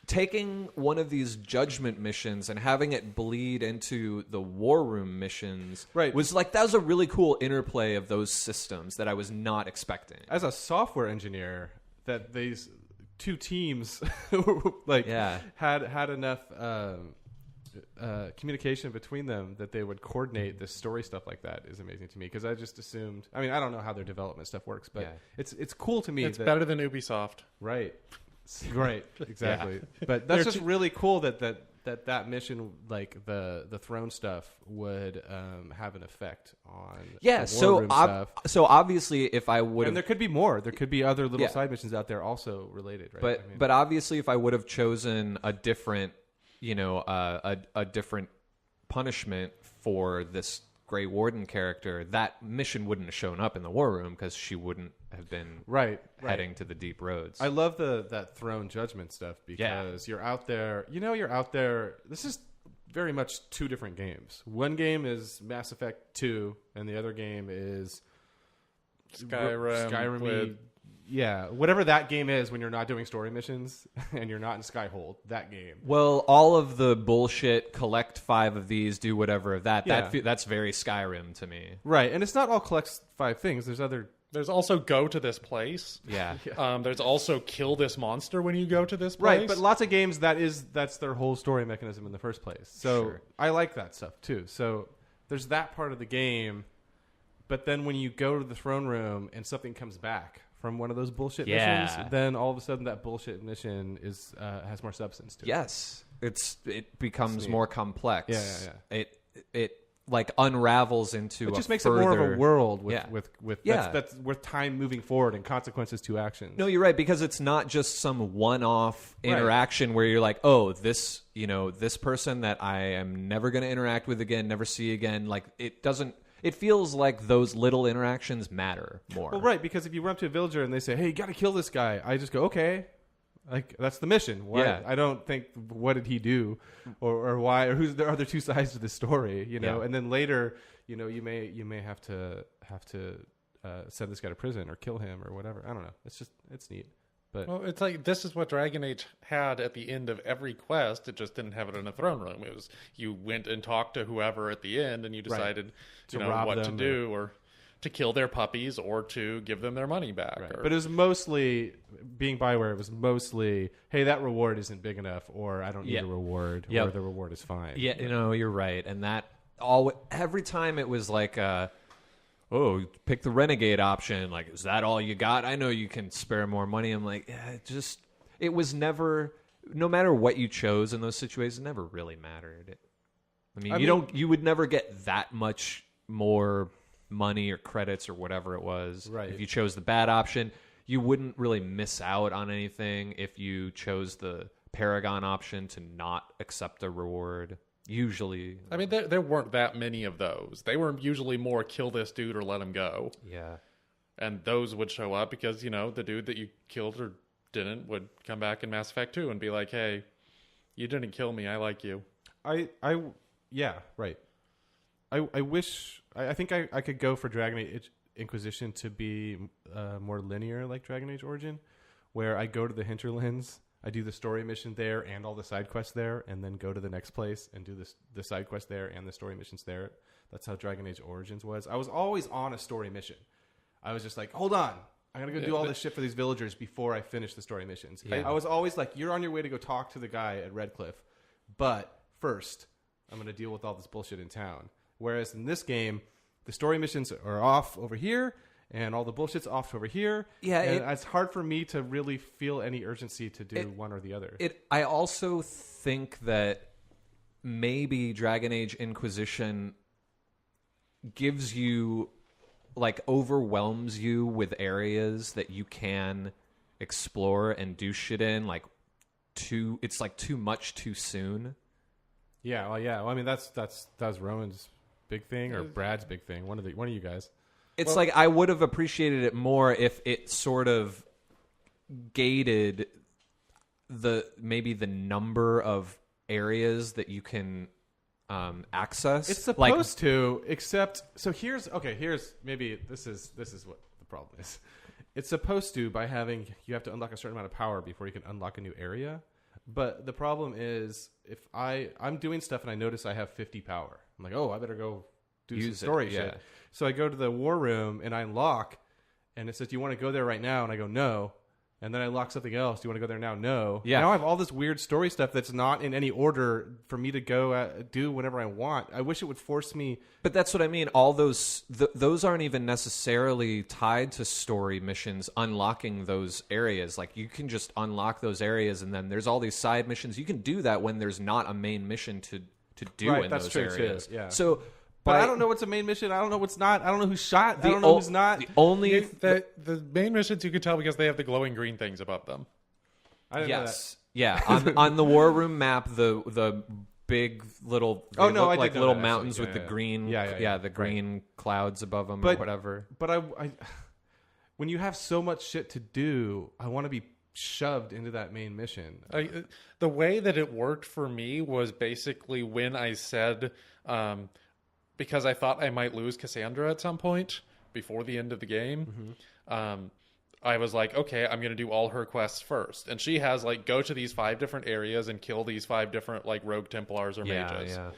taking one of these judgment missions and having it bleed into the war room missions, Right. was like, that was a really cool interplay of those systems that I was not expecting. As a software engineer, that these two teams had enough communication between them that they would coordinate this story stuff like that is amazing to me, because I just assumed, I mean, I don't know how their development stuff works, but it's cool to me. it's that, better than Ubisoft. Right. Right. Exactly. But that's just really cool that mission, like the throne stuff, would have an effect on the war room stuff. So obviously, if I would And have, there could be more. There could be other little Yeah. side missions out there also related, right? but obviously, if I would have chosen a different, a different punishment for this Grey Warden character, that mission wouldn't have shown up in the war room because she wouldn't have been right. heading to the Deep Roads. I love that throne judgment stuff, because you're out there. You're out there. This is very much two different games. One game is Mass Effect 2, and the other game is Skyrim with- yeah, whatever that game is when you're not doing story missions and you're not in Skyhold. That game. Well, all of the bullshit, collect 5 of these, do whatever of that. Yeah. That's very Skyrim to me. Right, and it's not all collects 5 things. There's other There's also go to this place. Yeah. There's also kill this monster when you go to this place. Right, but lots of games that's their whole story mechanism in the first place. So Sure. I like that stuff too. So there's that part of the game, but then when you go to the throne room and something comes back from one of those bullshit Yeah. missions, then all of a sudden that bullshit mission is has more substance to it. Yes, it becomes neat. more complex. Yeah. It like unravels into. It just a makes it more of a further- world with Yeah. with Yeah. that's with time moving forward and consequences to actions. No, you're right, because it's not just some one-off Right. interaction where you're like, oh, this person that I am never going to interact with again, never see again. Like it doesn't. It feels like those little interactions matter more. Well, right, because if you run up to a villager and they say, "Hey, you got to kill this guy," I just go, "Okay." Like that's the mission. Why? Yeah. I don't think what did he do, or why, or who's there are there two sides to the story, Yeah. And then later, you may have to send this guy to prison or kill him or whatever. I don't know. It's neat, but Well, it's like this is what Dragon Age had at the end of every quest. It just didn't have it in a throne room. It was you went and talked to whoever at the end, and you decided To rob what to them do, or to kill their puppies, or to give them their money back. right. Or, But it was mostly being Bioware. It was mostly, hey, that reward isn't big enough, or I don't need Yeah. a reward, Yep. or the reward is fine. Yeah, you're right, and that every time it was like, pick the renegade option. Like, is that all you got? I know you can spare more money. I'm like, it was never. No matter what you chose in those situations, it never really mattered. You would never get that much more money or credits or whatever it was. Right. If you chose the bad option, you wouldn't really miss out on anything if you chose the Paragon option to not accept a reward. Usually. I mean, there weren't that many of those. They were usually more kill this dude or let him go. Yeah. And those would show up because, the dude that you killed or didn't would come back in Mass Effect 2 and be like, hey, you didn't kill me. I like you. Yeah, right. I wish I think I could go for Dragon Age Inquisition to be more linear like Dragon Age Origin, where I go to the hinterlands, I do the story mission there and all the side quests there, and then go to the next place and do the side quest there and the story missions there. That's how Dragon Age Origins was. I was always on a story mission. I was just like, hold on, I'm gonna go do all this shit for these villagers before I finish the story missions. Yeah. I was always like, you're on your way to go talk to the guy at Redcliffe, but first I'm gonna deal with all this bullshit in town. Whereas in this game, the story missions are off over here, and all the bullshit's off over here. Yeah, and it's hard for me to really feel any urgency to do one or the other. I also think that maybe Dragon Age Inquisition gives you, like, overwhelms you with areas that you can explore and do shit in, like, it's like too much too soon. Yeah. Well, I mean, that was Rowan's big thing or Brad's big thing. One of you guys. It's like I would have appreciated it more if it sort of gated maybe the number of areas that you can access. It's supposed to, except here's maybe this is what the problem is. It's supposed to by having you have to unlock a certain amount of power before you can unlock a new area. But the problem is if I'm doing stuff and I notice I have 50 power, I'm like, oh, I better go do some story shit. So I go to the war room and I unlock, and it says, do you want to go there right now? And I go, no. And then I lock something else. Do you want to go there now? No. Yeah. Now I have all this weird story stuff that's not in any order for me to go do whenever I want. I wish it would force me. But that's what I mean. All those aren't even necessarily tied to story missions. Unlocking those areas, like you can just unlock those areas, and then there's all these side missions. You can do that when there's not a main mission to do Right, in that's those true, too, areas. yeah. So, But I don't know what's a main mission. I don't know what's not. I don't know who's shot. I The don't know who's not. The only The main missions you can tell because they have the glowing green things above them. I didn't know that. yes, yeah. On the war room map, the big little Oh, they no, look I did like know little that, mountains actually. with Yeah, the yeah. green, Yeah, the green clouds above them or But- whatever. But I when you have so much shit to do, I want to be shoved into that main mission. The way that it worked for me was basically when I said, because I thought I might lose Cassandra at some point before the end of the game, I was like, okay, I'm going to do all her quests first. And she has, like, go to these 5 different areas and kill these 5 different, like, rogue Templars or mages. Yeah.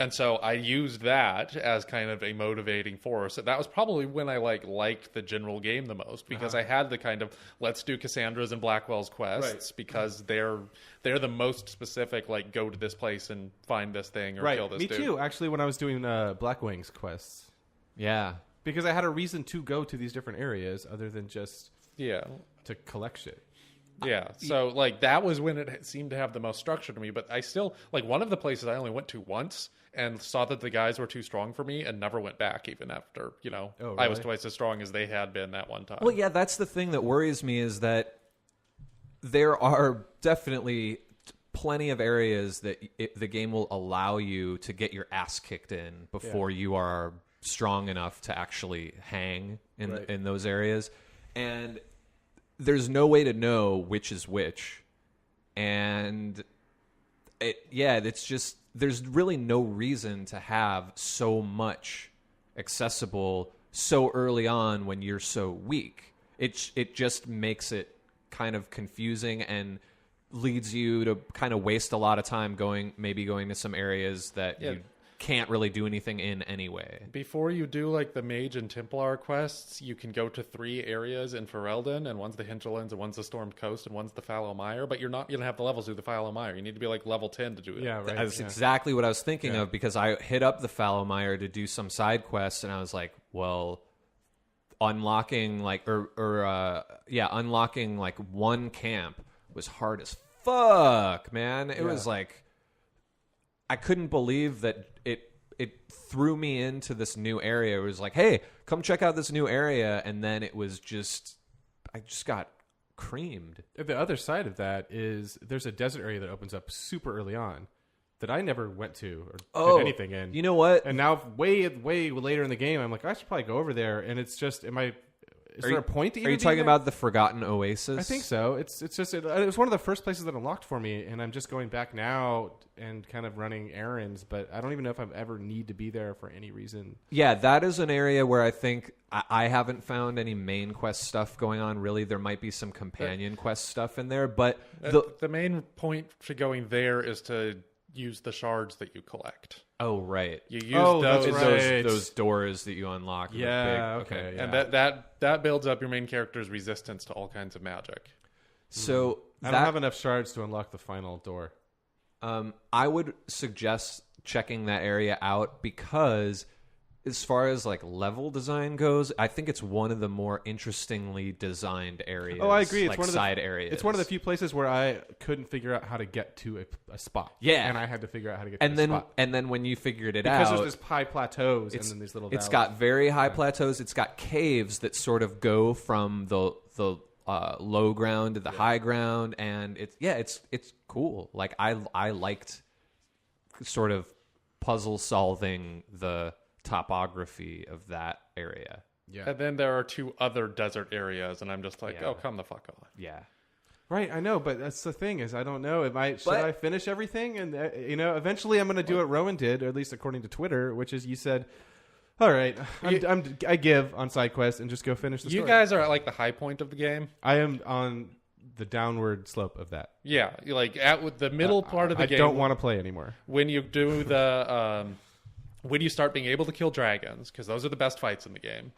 And so I used that as kind of a motivating force. That was probably when I liked the general game the most, because I had the kind of let's do Cassandra's and Blackwell's quests because they're the most specific. Like, go to this place and find this thing or kill this Me dude. too. Actually, when I was doing Blackwing's quests, Yeah. because I had a reason to go to these different areas other than just Yeah. to collect shit. Yeah, so like that was when it seemed to have the most structure to me. But I still like one of the places I only went to once and saw that the guys were too strong for me and never went back, even after Oh, I was really? twice as strong as they had been that one time. Well, yeah, that's the thing that worries me is that there are definitely plenty of areas that the game will allow you to get your ass kicked in before you are strong enough to actually hang in those areas. And there's no way to know which is which. And it's just, there's really no reason to have so much accessible so early on when you're so weak. It just makes it kind of confusing and leads you to kind of waste a lot of time going to some areas that you can't really do anything in anyway. Before you do like the Mage and Templar quests, you can go to 3 areas in Ferelden, and one's the Hinterlands, and one's the Stormed Coast, and one's the Fallow Mire. But you're not going to have the levels to do the Fallow Mire. You need to be like level 10 to do it. Yeah, right. That's exactly what I was thinking of, because I hit up the Fallow Mire to do some side quests, and I was like, well, unlocking unlocking like one camp was hard as fuck, man. It was like, I couldn't believe that it threw me into this new area. It was like, hey, come check out this new area, and then it was just, I just got creamed. The other side of that is there's a desert area that opens up super early on that I never went to or did anything in. You know what? And now, way later in the game, I'm like, I should probably go over there. And it's just, is there a point to Are even you being talking there? about the Forgotten Oasis? I think so. It was one of the first places that unlocked for me, and I'm just going back now and kind of running errands. But I don't even know if I ever need to be there for any reason. Yeah, that is an area where I think I haven't found any main quest stuff going on. Really, there might be some companion quest stuff in there, but The main point to going there is to use the shards that you collect. oh right, You use that's those, right. those doors that you unlock. Yeah, the big, okay. and Yeah. that builds up your main character's resistance to all kinds of magic. So I don't have enough shards to unlock the final door. I would suggest checking that area out, because as far as like level design goes, I think it's one of the more interestingly designed areas. Oh, I agree. It's like one of the side areas. It's one of the few places where I couldn't figure out how to get to a spot. Yeah. and I had to figure out how to get and to a then spot. and then when you figured it Because out, there's this high plateaus and then these little It's valleys. got very high plateaus. It's got caves that sort of go from the low ground to the high ground, and it's cool. Like I liked sort of puzzle solving the topography of that area. Yeah. And then there are 2 other desert areas, and I'm just like, oh, come the fuck on. Yeah. Right, I know, but that's the thing is I don't know. Should But- I finish everything? And eventually I'm going to do what Rowan did, or at least according to Twitter, which is you said, "All right, I give on side quests and just go finish the You story." guys are at like the high point of the game. I am on the downward slope of that. Yeah, like with the middle part of the I game. don't want to play anymore. When you do the when you start being able to kill dragons, because those are the best fights in the game,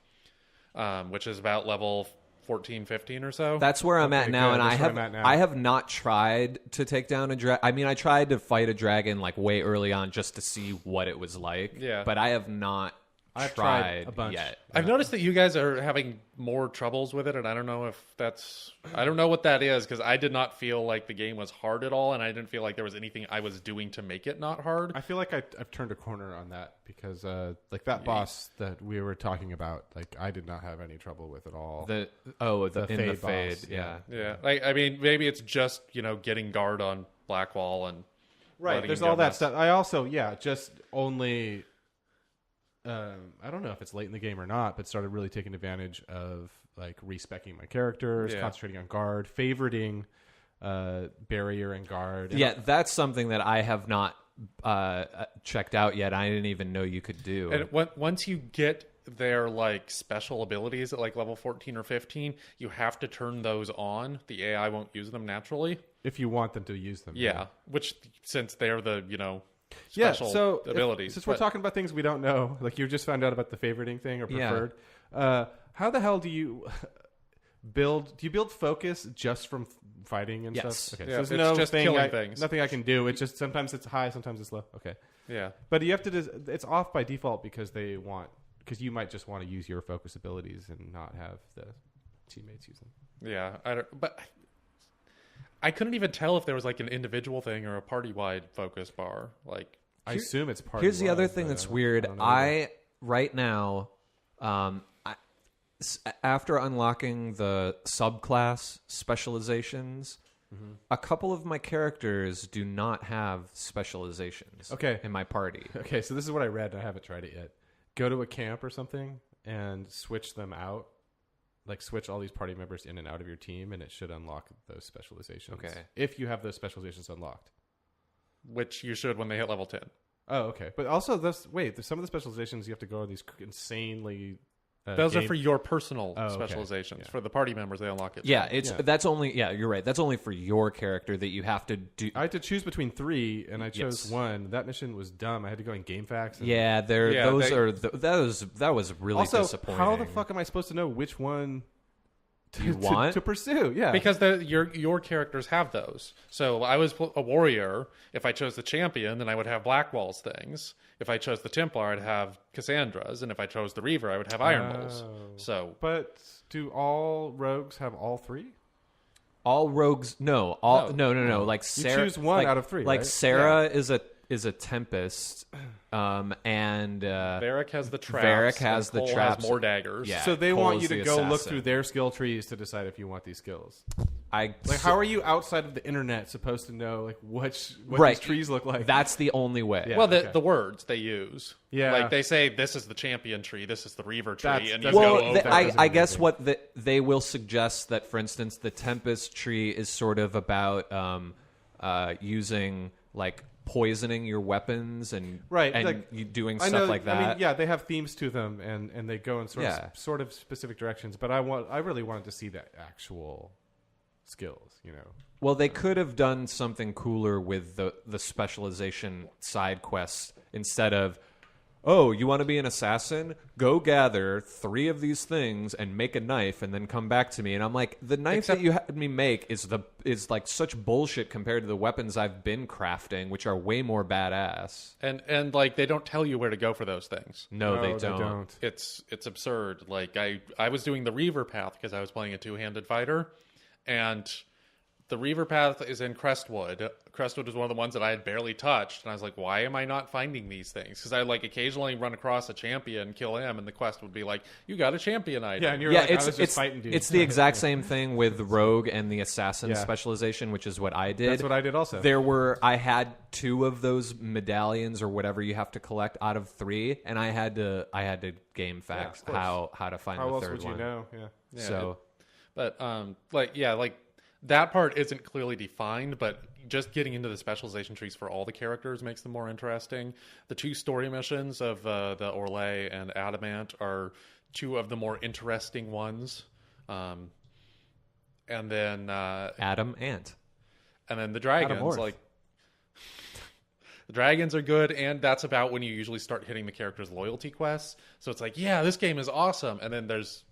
which is about level 14, 15 or so. That's where I'm at Okay, now, good. and That's where I'm at now. I have not tried to take down a dragon. I mean, I tried to fight a dragon like way early on just to see what it was like. Yeah. But I have not I've tried tried a bunch. yet. I've noticed that you guys are having more troubles with it, and I don't know if I don't know what that is, because I did not feel like the game was hard at all, and I didn't feel like there was anything I was doing to make it not hard. I feel like I've turned a corner on that because like that boss that we were talking about, like I did not have any trouble with at all. The Fade boss, fade, yeah. yeah. Yeah, I mean, maybe it's just getting guard on Blackwall and Right, letting there's him all go that nuts. stuff. I also, just only. I don't know if it's late in the game or not, but started really taking advantage of like respecking my characters, Yeah. concentrating on guard, favoriting barrier and guard. Yeah, that's something that I have not checked out yet. I didn't even know you could do. And once you get their like special abilities at like level 14 or 15, you have to turn those on. The AI won't use them naturally. if you want them to use them. Yeah, which since they're the special so abilities. Since we're But- talking about things we don't know, like you just found out about the favoriting thing or Yeah. preferred, how the hell do you build? Do you build focus just from fighting and Yes. stuff? Okay, Yeah, so there's it's no just thing killing I, things. nothing I can do. It's just sometimes it's high, sometimes it's low. Okay, yeah. but you have to. It's off by default because you might just want to use your focus abilities and not have the teammates use them. Yeah, but I couldn't even tell if there was like an individual thing or a party-wide focus bar. Like, I assume it's part. Here's the other thing that's weird. I Right now, after unlocking the subclass specializations, a couple of my characters do not have specializations. Okay. In my party. Okay, so this is what I read. And I haven't tried it yet. Go to a camp or something and switch them out. Like switch all these party members in and out of your team, and it should unlock those specializations. Okay. If you have those specializations unlocked. which you should when they hit level 10. Oh, okay. But also, there's some of the specializations you have to go on these insanely. Those are for your personal Oh, okay. specializations. Yeah. For the party members, they unlock it. Yeah, too. that's only you're right. That's only for your character that you have to do. I had to choose between 3, and I chose Yes. 1. That mission was dumb. I had to go in GameFAQs. And Yeah, Yeah, that was really also, disappointing. how the fuck am I supposed to know which one You want? to pursue? Yeah, Because your characters have those. So I was a warrior. If I chose the champion, then I would have Blackwall's things. If I chose the Templar, I'd have Cassandra's. And if I chose the Reaver, I would have Iron Bull's. Oh. So But do all rogues have all 3? all rogues no like Sarah choose one like, out of 3, like right? Sarah is a tempest and Varric has the traps. Varric has and the Cole traps. Has more daggers. Yeah. So they Cole want is you to the go look assassin. through their skill trees to decide if you want these skills. I Like, how are you outside of the internet supposed to know like what right these trees look like? that's the only way. Yeah. Well, okay. the words they use. Yeah. Like they say, this is the champion tree, this is the Reaver tree. That's- and that's you what- go Well, over. that doesn't I mean guess anything. what they will suggest that, for instance, the Tempest tree is sort of about using like poisoning your weapons and Right, and like, you doing I stuff know, like that. I mean, yeah, they have themes to them, and they go in Yeah. sort of specific directions. But I really wanted to see that actual skills. You know, Well, they could have done something cooler with the specialization side quests instead of, oh, you want to be an assassin? Go gather 3 of these things and make a knife and then come back to me. And I'm like, the knife that you had me make is like such bullshit compared to the weapons I've been crafting, which are way more badass. and like they don't tell you where to go for those things. No, they don't. It's absurd. Like I was doing the Reaver path because I was playing a 2-handed fighter, and the Reaver path is in Crestwood. Crestwood is one of the ones that I had barely touched, and I was like, why am I not finding these things? Because I like occasionally run across a champion, kill him, and the quest would be like, you got a champion item. yeah, and you're Yeah, like, I it's was just fighting dudes. it's the exact same thing with the rogue and the assassin Yeah. specialization, which is what I did. That's what I did also. I had 2 of those medallions or whatever you have to collect out of 3, and I had to game facts of course. how to find How the else third would you one. know? Yeah. So But like that part isn't clearly defined, but just getting into the specialization trees for all the characters makes them more interesting. The 2 story missions of the Orlais and Adamant are 2 of the more interesting ones. And then Adam Ant. the dragons, Orth. like the dragons are good, and that's about when you usually start hitting the character's loyalty quests. So it's like, yeah, this game is awesome, and then there's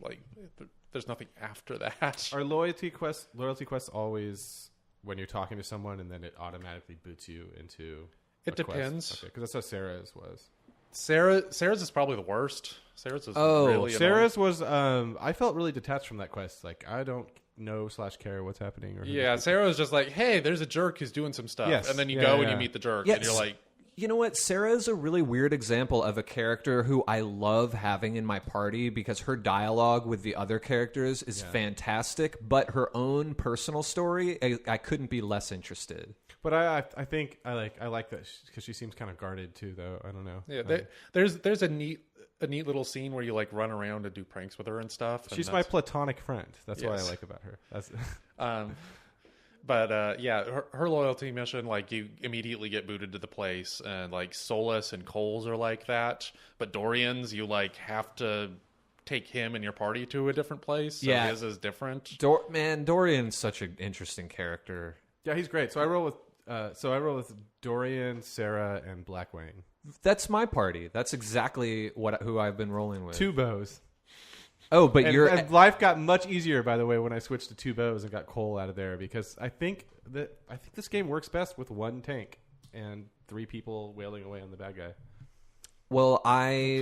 nothing after that. Are loyalty quests always when you're talking to someone and then it automatically boots you into? It a quest? depends. Okay, because that's how Sarah's was. Sarah's is probably the worst. Sarah's is Oh, really Sarah's was. I felt really detached from that quest. Like I don't know / care what's happening. Or who Yeah, these Sarah was just like, hey, there's a jerk who's doing some stuff. Yes. And then you Yeah, go and yeah. you meet the jerk, Yeah, and you're like, you know what? Sarah is a really weird example of a character who I love having in my party because her dialogue with the other characters is fantastic, but her own personal story, I couldn't be less interested. But I think I like that because she seems kind of guarded too, though. I don't know. yeah, there's a neat little scene where you like run around and do pranks with her and stuff. And She's my platonic friend. That's what I Yes. like about her. That's But yeah, her loyalty mission, like you immediately get booted to the place, and like Solus and Coles are like that. But Dorian's, you like have to take him and your party to a different place. So Yeah. his is different. Dorian's such an interesting character. yeah, he's great. So I roll with So I roll with Dorian, Sarah, and Blackwing. That's my party. That's exactly who I've been rolling with. 2 bows. Oh, but And life got much easier, by the way, when I switched to 2 bows and got Cole out of there, because I think this game works best with 1 tank and 3 people wailing away on the bad guy. well,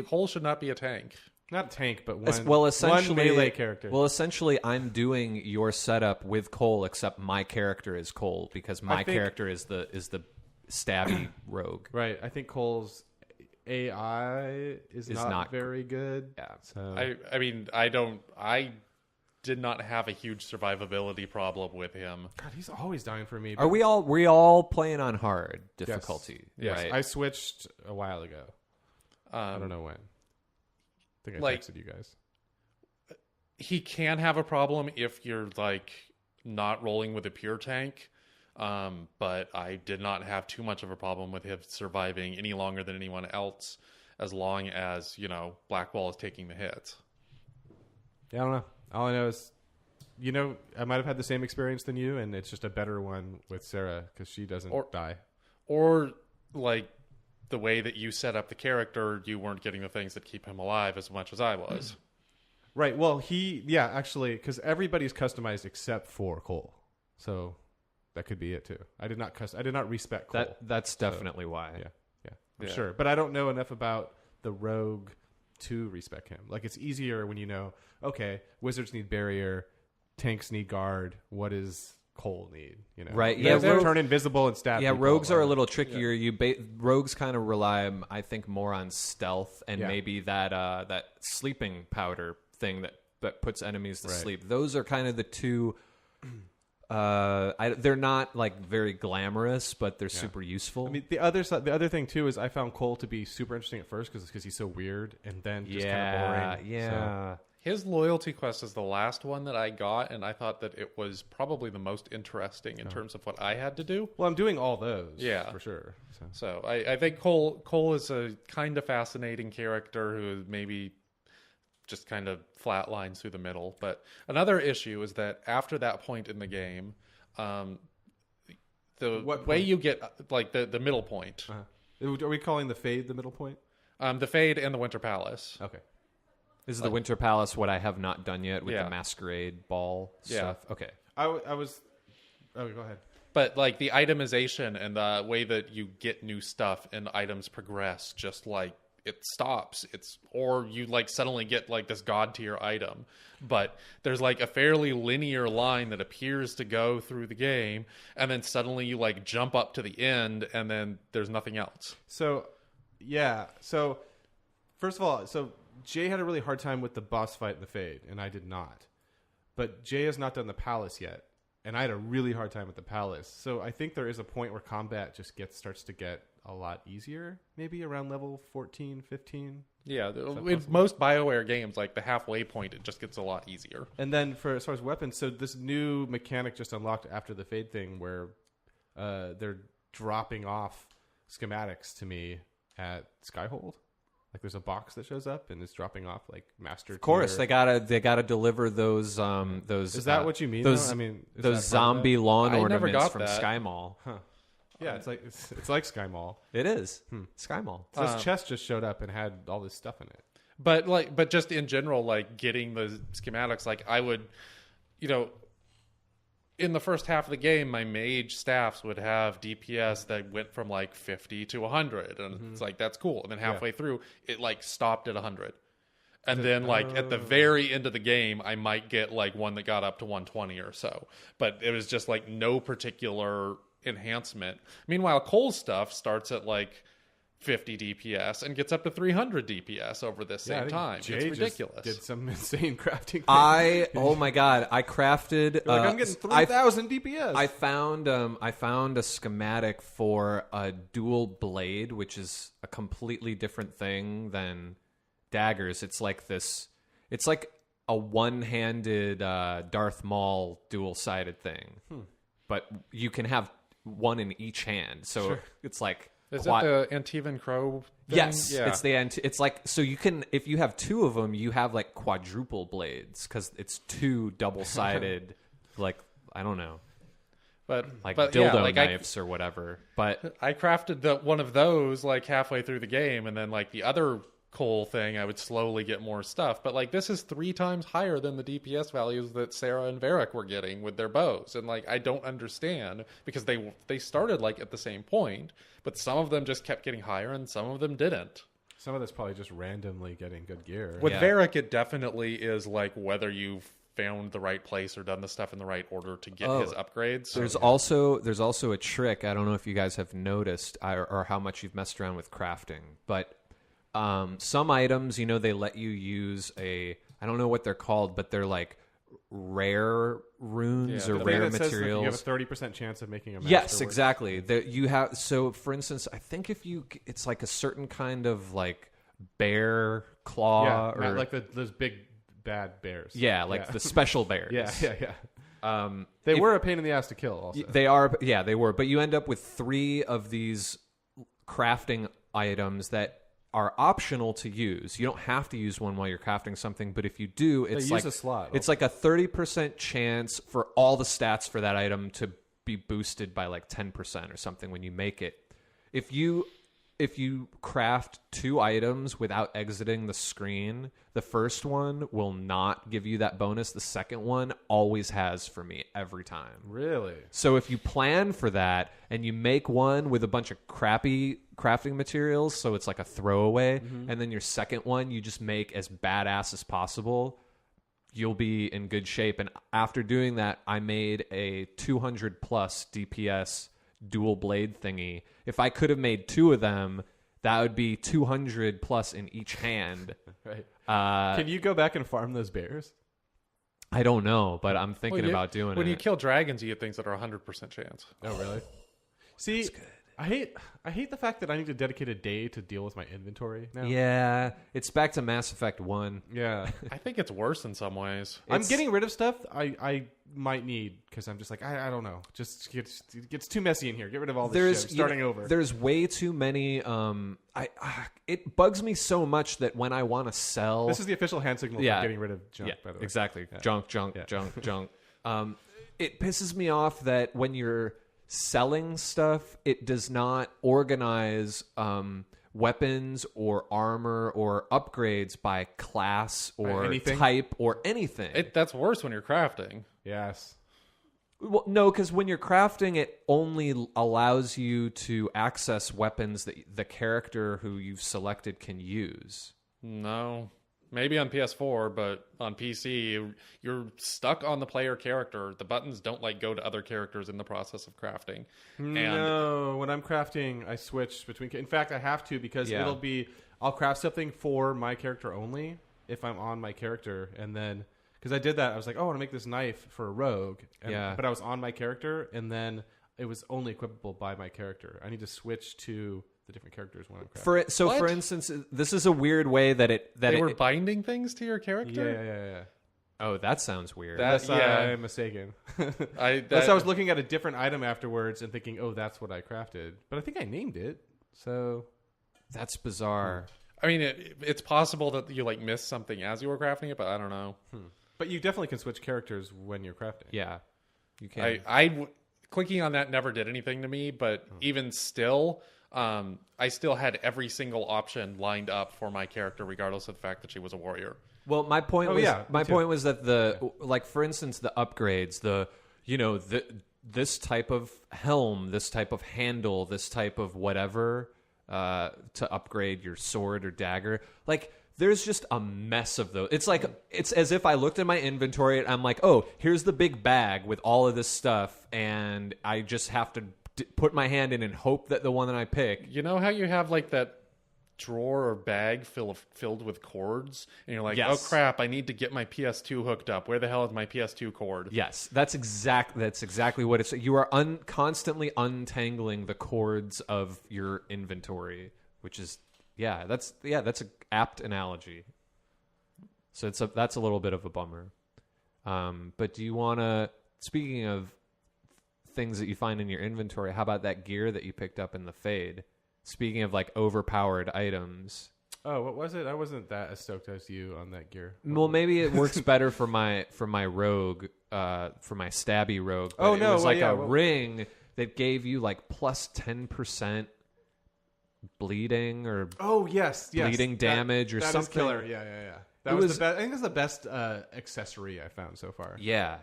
Cole should not be a tank. Not a tank, but essentially, one melee character. Well, essentially, I'm doing your setup with Cole, except my character is Cole because my character is the stabby rogue. Right. I think Cole's AI is not very good. Yeah. So I mean, I did not have a huge survivability problem with him. God, he's always dying for me. Are we all playing on hard difficulty? Yes. Right. I switched a while ago. I don't know when. I think I texted you guys. He can have a problem if you're like not rolling with a pure tank. But I did not have too much of a problem with him surviving any longer than anyone else, as long as, Blackwall is taking the hits. Yeah, I don't know. All I know is, I might have had the same experience than you, and it's just a better one with Sarah because she doesn't die. Or, like, the way that you set up the character, you weren't getting the things that keep him alive as much as I was. Right. Well, actually, because everybody's customized except for Cole. So that could be it too. I did not respec Cole. That's definitely why. Yeah, I'm sure. But I don't know enough about the rogue to respec him. Like, it's easier when okay, wizards need barrier, tanks need guard. What does Cole need? Right. Yeah, turn invisible and stab. Yeah, people. rogues are a little trickier. Rogues kind of rely, I think, more on stealth and maybe that sleeping powder thing that puts enemies to sleep. Those are kind of the two. They're not like very glamorous, but they're super useful. I mean, the other thing too is I found Cole to be super interesting at first because he's so weird, and then just kind of boring. Yeah. So, His loyalty quest is the last one that I got, and I thought that it was probably the most interesting in terms of what I had to do. well, I'm doing all those. Yeah. for sure. So. So I think Cole is a kind of fascinating character who maybe just kind of flatlines through the middle. But another issue is that after that point in the game, the way you get like the middle point, Are we calling the Fade the middle point? the Fade and the Winter Palace. Okay. Is the Winter Palace what I have not done yet with the Masquerade Ball stuff? Okay. I was. Oh, go ahead. But like the itemization and the way that you get new stuff and items progress, just like it stops. Or you like suddenly get like this god tier item, but there's like a fairly linear line that appears to go through the game, and then suddenly you like jump up to the end, and then there's nothing else. So, yeah. So, first of all, Jay had a really hard time with the boss fight in the Fade, and I did not. But Jay has not done the Palace yet, and I had a really hard time with the Palace. So I think there is a point where combat just starts to get a lot easier, maybe around level 14, 15. Yeah, in most BioWare games, like the halfway point, it just gets a lot easier. And then as far as weapons, so this new mechanic just unlocked after the Fade thing where they're dropping off schematics to me at Skyhold. Like there's a box that shows up and it's dropping off like master. Of course, tier. they gotta deliver those. Is that what you mean? Those though? I mean, is those that zombie lawn I never ornaments got from that. Sky Mall. Huh. Yeah, it's like Sky Mall. It is Sky Mall. So this chest just showed up and had all this stuff in it. But just in general, like getting the schematics, like I would, in the first half of the game, my mage staffs would have DPS that went from like 50 to 100, and it's like that's cool. And then halfway through, it like stopped at 100. And then, like, at the very end of the game, I might get, like, one that got up to 120 or so. But it was just, like, no particular enhancement. Meanwhile, Cole's stuff starts at, like, 50 DPS and gets up to 300 DPS over this same time. Jay It's ridiculous. Just did some insane crafting. Oh my god! I crafted. I'm getting 3,000 DPS. I found a schematic for a dual blade, which is a completely different thing than daggers. It's like this. It's like a one-handed Darth Maul dual-sided thing, but you can have one in each hand. So it's like. Is it the Antivan Crow thing? Yes, Yeah. it's like, so you can, if you have two of them, you have like quadruple blades because it's two double-sided, like, I don't know. But dildo yeah, like knives or whatever. But I crafted one of those like halfway through the game, and then like the other coal thing, I would slowly get more stuff. But like this is 3 times higher than the DPS values that Sarah and Varric were getting with their bows, and like I don't understand because they started like at the same point, but some of them just kept getting higher and some of them didn't. Some of that's probably just randomly getting good gear. With Yeah. Varric, it definitely is like whether you've found the right place or done the stuff in the right order to get his upgrades. there's also a trick. I don't know if you guys have noticed or how much you've messed around with crafting, but some items, they let you use I don't know what they're called, but they're like rare runes Yeah, or the rare That says that materials. you have a 30% chance of making a masterwork. Yes, exactly. You have for instance, I think it's like a certain kind of like bear claw Yeah, or not like those big bad bears. the special bears. Yeah. They were a pain in the ass to kill. Also, They were. But you end up with 3 of these crafting items that are optional to use. You don't have to use one while you're crafting something, but if you do, it's use like a slot. It's like a 30% chance for all the stats for that item to be boosted by like 10% or something when you make it. If you craft 2 items without exiting the screen, the first one will not give you that bonus. The second one always has for me every time. really. So if you plan for that and you make one with a bunch of crappy crafting materials, so it's like a throwaway, and then your second one you just make as badass as possible, you'll be in good shape. And after doing that, I made a 200 plus DPS dual blade thingy. If I could have made 2 of them, that would be 200 plus in each hand. Right. Uh, Can you go back and farm those bears? I don't know, but I'm thinking Well, about doing when it. you kill dragons, you get things that are 100% chance. Oh, really? See, I hate the fact that I need to dedicate a day to deal with my inventory now. Yeah, it's back to Mass Effect 1. Yeah. I think it's worse in some ways. I'm getting rid of stuff I might need because I'm just like, I don't know. Just it gets too messy in here. Get rid of all this shit. I'm starting over. There's way too many. It bugs me so much that when I want to sell, This is the official hand signal Yeah. for getting rid of junk, yeah, by the way. exactly, Yeah. junk. It pisses me off that when you're selling stuff, it does not organize weapons or armor or upgrades by class or anything? type or anything. That's worse when you're crafting. Yes. Well, no, because when you're crafting, it only allows you to access weapons that the character who you've selected can use. No. Maybe on PS4, but on PC, you're stuck on the player character. The buttons don't like go to other characters in the process of crafting. And No, when I'm crafting, I switch between. In fact, I have to because Yeah. I'll craft something for my character only if I'm on my character, and then because I did that, I was like, oh, I want to make this knife for a rogue, but I was on my character, and then it was only equipable by my character. I need to switch to the different characters when I'm crafting. What? For instance, this is a weird way that they were binding things to your character? Yeah. Oh, that sounds weird. Unless yeah. I'm mistaken. I Unless I was looking at a different item afterwards and thinking, oh, that's what I crafted. But I think I named it, so That's bizarre. I mean, it's possible that you like missed something as you were crafting it, but I don't know. But you definitely can switch characters when you're crafting. Yeah, you can. Clicking on that never did anything to me, but even still, I still had every single option lined up for my character, regardless of the fact that she was a warrior. Well, my point Oh, was yeah, my me too. point was that like for instance the upgrades, this type of helm, this type of handle, this type of whatever to upgrade your sword or dagger, like there's just a mess of those. It's as if I looked at my inventory and I'm like, oh, here's the big bag with all of this stuff, and I just have to put my hand in and hope that the one that I pick. You know how you have like that drawer or bag filled with cords, and you're like, Yes. oh crap, I need to get my PS2 hooked up. Where the hell is my PS2 cord? Yes, that's exactly what it's. You are constantly untangling the cords of your inventory, which is that's an apt analogy. So that's a little bit of a bummer. But do you want to? Speaking of things that you find in your inventory, how about that gear that you picked up in the Fade? Speaking of like overpowered items. Oh, what was it? I wasn't that as stoked as you on that gear. Well, maybe it works better for my rogue for my stabby rogue. But Oh, it no, was well, like yeah, a well- ring that gave you like plus 10% bleeding or Oh yes, bleeding damage or that is something. killer. Yeah. That It was, was- the best. I think it's the best accessory I found so far. Yeah.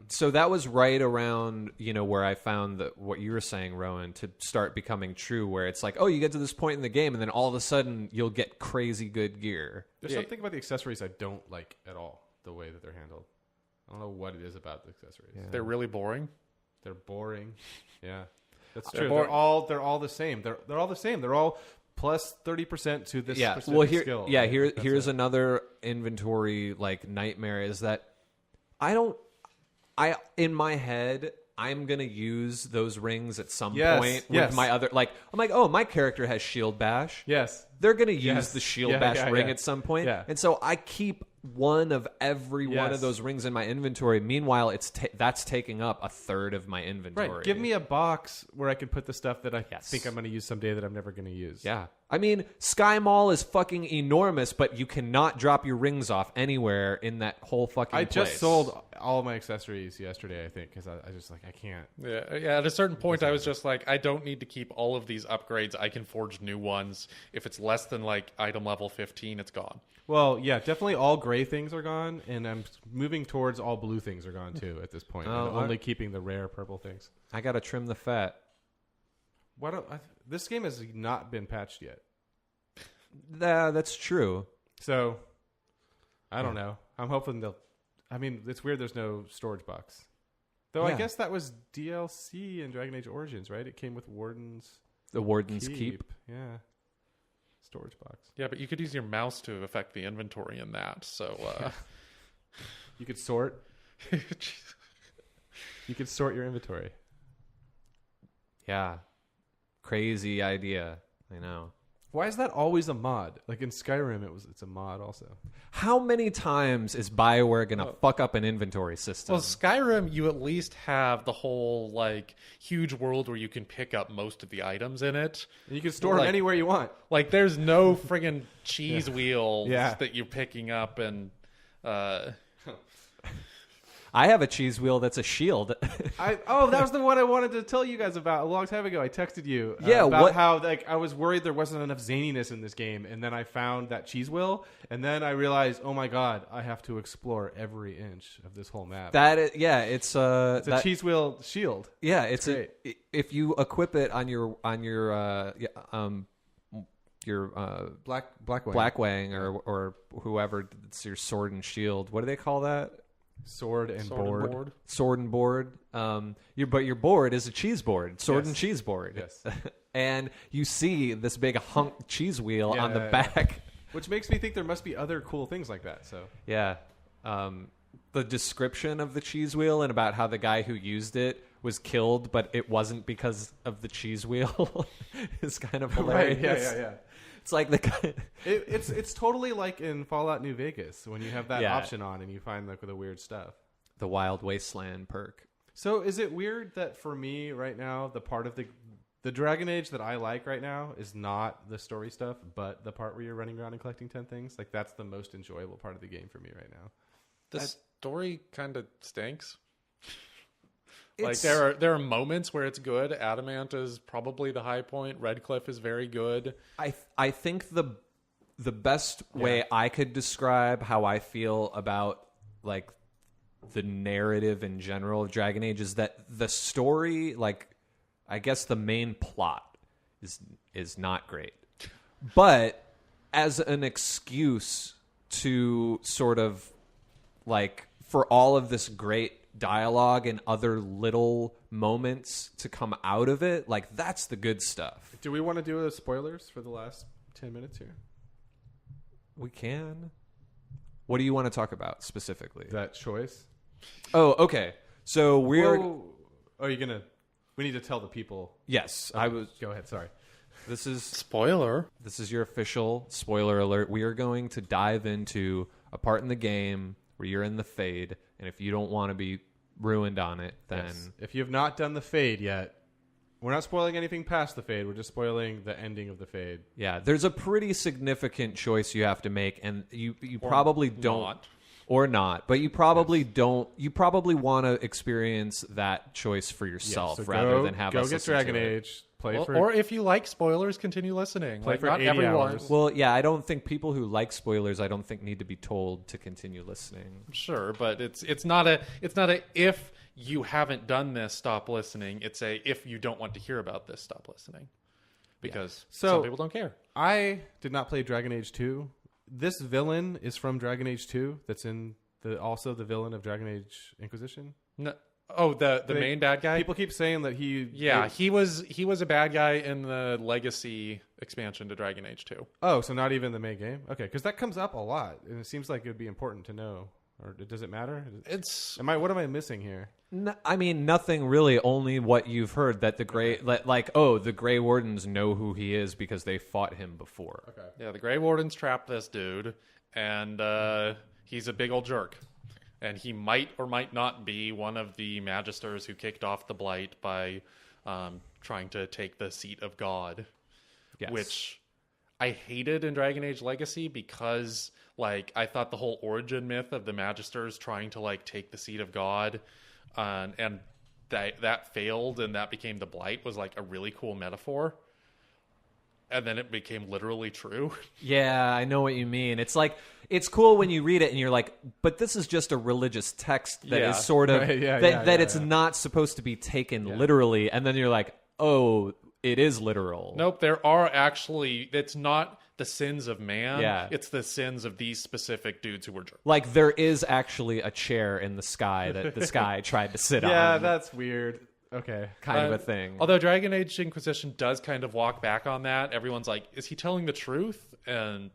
So that was right around, where I found that what you were saying, Rowan, to start becoming true, where it's like, oh, you get to this point in the game, and then all of a sudden you'll get crazy good gear. There's something about the accessories I don't like at all. The way that they're handled. I don't know what it is about the accessories. Yeah. They're really boring. They're boring. Yeah, that's They're true. boring. They're all the same. They're all the same. They're all plus 30% to this Yeah. specific Well, skill. yeah. right? That's Here's it. another inventory like nightmare is that in my head, I'm gonna use those rings at some Yes, point with yes. my other I'm like, oh, my character has shield bash. Yes. They're going to use Yes. the shield Yeah, bash yeah, ring yeah. at some point. Yeah. And so I keep one of every one Yes. of those rings in my inventory. Meanwhile, that's taking up a third of my Right. inventory. Give me a box where I can put the stuff that I Yes. think I'm going to use someday that I'm never going to use. Yeah. I mean, Sky Mall is fucking enormous, but you cannot drop your rings off anywhere in that whole fucking I place. just sold all my accessories yesterday, I think, because I just I can't. Yeah. At a certain point, I was just like, I don't need to keep all of these upgrades. I can forge new ones. If it's less than like item level 15, it's gone. Well, yeah, definitely all gray things are gone, and I'm moving towards all blue things are gone too at this point. Oh, and only keeping the rare purple things. I got to trim the fat. Why don't this game has not been patched yet, That's true. so I don't know. I'm hoping they'll. I mean, it's weird. There's no storage box, though. I Yeah. guess that was DLC in Dragon Age Origins, right? It came with Warden's The Warden's Keep. Yeah, storage box. Yeah, but you could use your mouse to affect the inventory in that. So, You could sort. You could sort your inventory. Yeah. Crazy idea. I know. Why is that always a mod? Like in Skyrim, it's a mod also. How many times is BioWare going to fuck up an inventory system? well, Skyrim, you at least have the whole like huge world where you can pick up most of the items in it. And you can store them Like- anywhere you want. Like, there's no friggin' cheese wheels Yeah. that you're picking up, and I have a cheese wheel that's a shield. That was the one I wanted to tell you guys about a long time ago. I texted you Yeah, about what- how like I was worried there wasn't enough zaniness in this game, and then I found that cheese wheel, and then I realized, oh my god, I have to explore every inch of this whole map. it's it's a cheese wheel shield. Yeah, it's great. if you equip it on your Blackwing or whoever, it's your sword and shield. What do they call that? Sword and Sword and board. board. Sword and board. Your board is a cheese board. Sword Yes. and cheese board. Yes. And you see this big hunk cheese wheel on the Yeah. back. Which makes me think there must be other cool things like that. So Yeah. The description of the cheese wheel and about how the guy who used it was killed, but it wasn't because of the cheese wheel is kind of hilarious. yeah. It's like the guy. It's totally like in Fallout New Vegas when you have that Yeah. option on and you find like the weird stuff. The Wild Wasteland perk. So is it weird that for me right now, the part of the Dragon Age that I like right now is not the story stuff, but the part where you're running around and collecting 10 things? Like that's the most enjoyable part of the game for me right now. The story kind of stinks. Like It's- there are moments where it's good. Adamant is probably the high point. Redcliffe is very good. I think the best way I could describe how I feel about like the narrative in general of Dragon Age is that the story, like I guess the main plot is not great. But as an excuse to sort of like for all of this great dialogue and other little moments to come out of it, like that's the good stuff. Do we want to do spoilers for the last 10 minutes here? We can. What do you want to talk about specifically? That choice? Oh, okay. So we're Whoa. Are you going to... We need to tell the people. yes. I was. Go ahead, sorry. This is Spoiler. your official spoiler alert. We are going to dive into a part in the game where you're in the Fade, and if you don't want to be ruined on it, then Yes. If you have not done the Fade yet, we're not spoiling anything past the Fade. We're just spoiling the ending of the Fade. yeah, there's a pretty significant choice you have to make, and you probably don't. Not. or not, but you probably don't. You probably want to experience that choice for yourself so rather than have go us get listen Dragon to it. Age. Play Well, for or if you like spoilers, continue listening. Play Like for not 80 everyone. hours. Well, yeah, I don't think people who like spoilers, I don't think need to be told to continue listening. Sure, but it's not a if you haven't done this, stop listening. It's a if you don't want to hear about this, stop listening. Because So- some people don't care. I did not play Dragon Age 2. This villain is from Dragon Age 2. That's in also the villain of Dragon Age Inquisition. No, oh, the main bad guy. People keep saying that Yeah, he was a bad guy in the Legacy expansion to Dragon Age 2. Oh, so not even the main game? Okay, because that comes up a lot, and it seems like it would be important to know. Or does it matter? It's What am I missing here? I mean, nothing really. Only what you've heard that the the Grey Wardens know who he is because they fought him before. Okay. yeah, the Grey Wardens trapped this dude, and he's a big old jerk. And he might or might not be one of the Magisters who kicked off the Blight by trying to take the seat of God. Yes. Which I hated in Dragon Age Legacy because, like, I thought the whole origin myth of the Magisters trying to, like, take the seat of God and that failed and that became the Blight was, like, a really cool metaphor. And then it became literally true. Yeah, I know what you mean. It's like it's cool when you read it and you're like, but this is just a religious text that Yeah. is sort of Right, yeah, that yeah, it's yeah. not supposed to be taken literally, and then you're like, oh, it is literal. Nope, there are actually, it's not the sins of man. Yeah. It's the sins of these specific dudes who were jerks. Like there is actually a chair in the sky that this guy tried to sit Yeah, on. that's weird. Okay. kind of a thing. Although Dragon Age Inquisition does kind of walk back on that. Everyone's like, is he telling the truth? And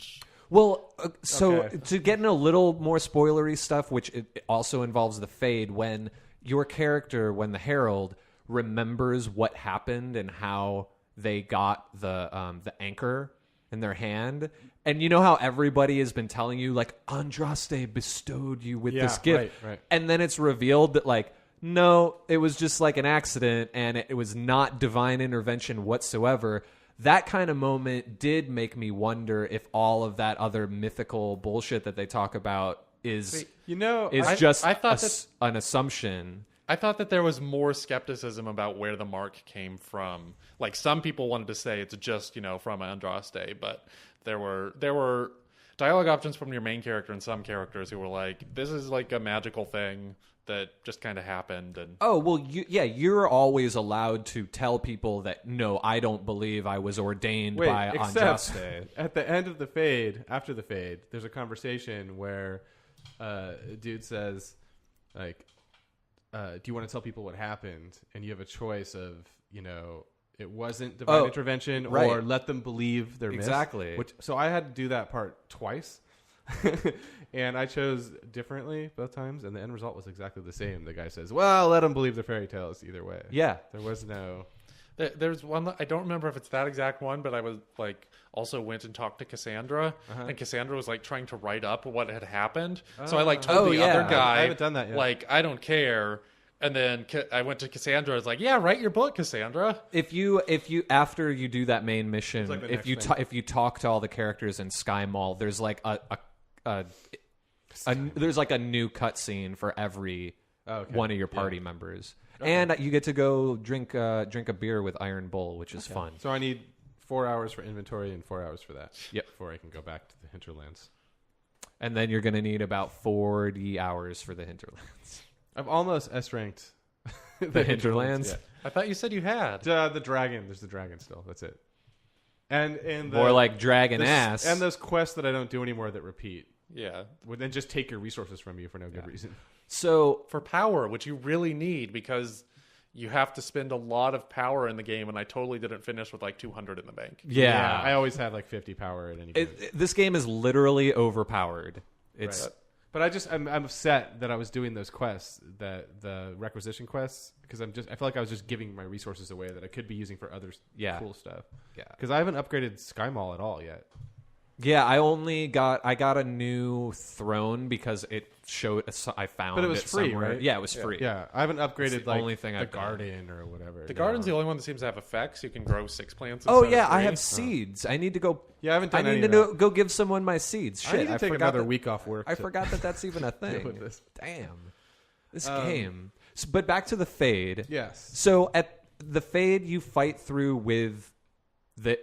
Well, so Okay. to get in a little more spoilery stuff, which it also involves the Fade, when your character, when the Herald remembers what happened and how they got the anchor in their hand, and you know how everybody has been telling you like Andraste bestowed you with this Yeah, gift, right. and then it's revealed that like no, it was just like an accident and it was not divine intervention whatsoever. That kind of moment did make me wonder if all of that other mythical bullshit that they talk about is You know, just I thought an assumption. I thought that there was more skepticism about where the mark came from. Like some people wanted to say it's just, from Andraste, but there were dialogue options from your main character and some characters who were like, this is like a magical thing that just kind of happened. And Oh, well, you're always allowed to tell people that, no, I don't believe I was ordained wait, by except Andraste. at the end of the Fade, after the Fade, there's a conversation where a dude says, like, do you want to tell people what happened? And you have a choice of, it wasn't divine intervention right. or let them believe their myth. Exactly. So I had to do that part twice. And I chose differently both times, and the end result was exactly the same. The guy says, well, let them believe the fairy tales either way. Yeah. There was no... there's one, I don't remember if it's that exact one, but I was like, also went and talked to Cassandra, and Cassandra was like trying to write up what had happened. So I like told the other guy, I haven't done that yet. like, I don't care. And then I went to Cassandra. I was like, "Yeah, write your book, Cassandra." If you after you do that main mission, like the if next you thing. if you talk to all the characters in Sky Mall, there's like there's like a new cutscene for every one of your party members, and you get to go drink a beer with Iron Bull, which is fun. So I need 4 hours for inventory and 4 hours for that. Yep. Before I can go back to the hinterlands. And then you're gonna need about 40 hours for the hinterlands. I've almost S-ranked The hinterlands? Yeah. I thought you said you had. The dragon. There's the dragon still. That's it. And the, More like dragon the- ass. And those quests that I don't do anymore that repeat Yeah, would then just take your resources from you for no good reason. So for power, which you really need because you have to spend a lot of power in the game, and I totally didn't finish with like 200 in the bank. yeah, I always had like 50 power at any point. this game is literally overpowered. It's Right. But I'm upset that I was doing those quests, the requisition quests, because I feel like I was just giving my resources away that I could be using for other Yeah. cool stuff. Yeah. Because I haven't upgraded Sky Mall at all yet. Yeah, I got a new throne because it showed. I found, But it was free, somewhere. right? Yeah, it was free. Yeah, I haven't upgraded the like only thing the I've done. garden or whatever. The garden's the only one that seems to have effects. You can grow 6 plants. Oh instead yeah, of I 3. have seeds. I need to go. Yeah, I haven't done I need any to of that. go give someone my seeds. Shit, I need to take forgot another that- week off work. I forgot that that's even a with thing. this. Damn, this game. But back to the Fade. Yes. So at the Fade, you fight through with the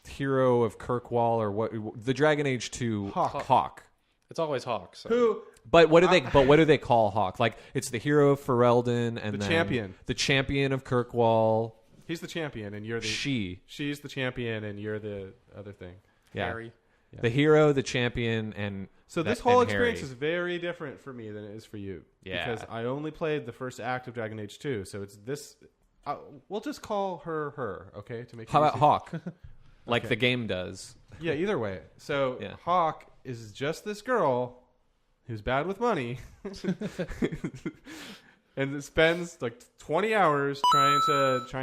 hero of Kirkwall or what? The Dragon Age 2 Hawk. It's always Hawk. So. Who? But what do they call Hawk? Like it's the hero of Ferelden and The then champion. the champion of Kirkwall. He's the champion, and you're the. She's the champion, and you're the other thing. yeah. Harry. The hero, the champion, and So this that- whole and experience Harry. is very different for me than it is for you. Yeah. Because I only played the first act of Dragon Age 2, so it's this. We'll just call her, okay? To make How it about easy. Hawk? Like Okay. the game does. Yeah, either way. So Yeah. Hawk is just this girl who's bad with money, and it spends like 20 hours trying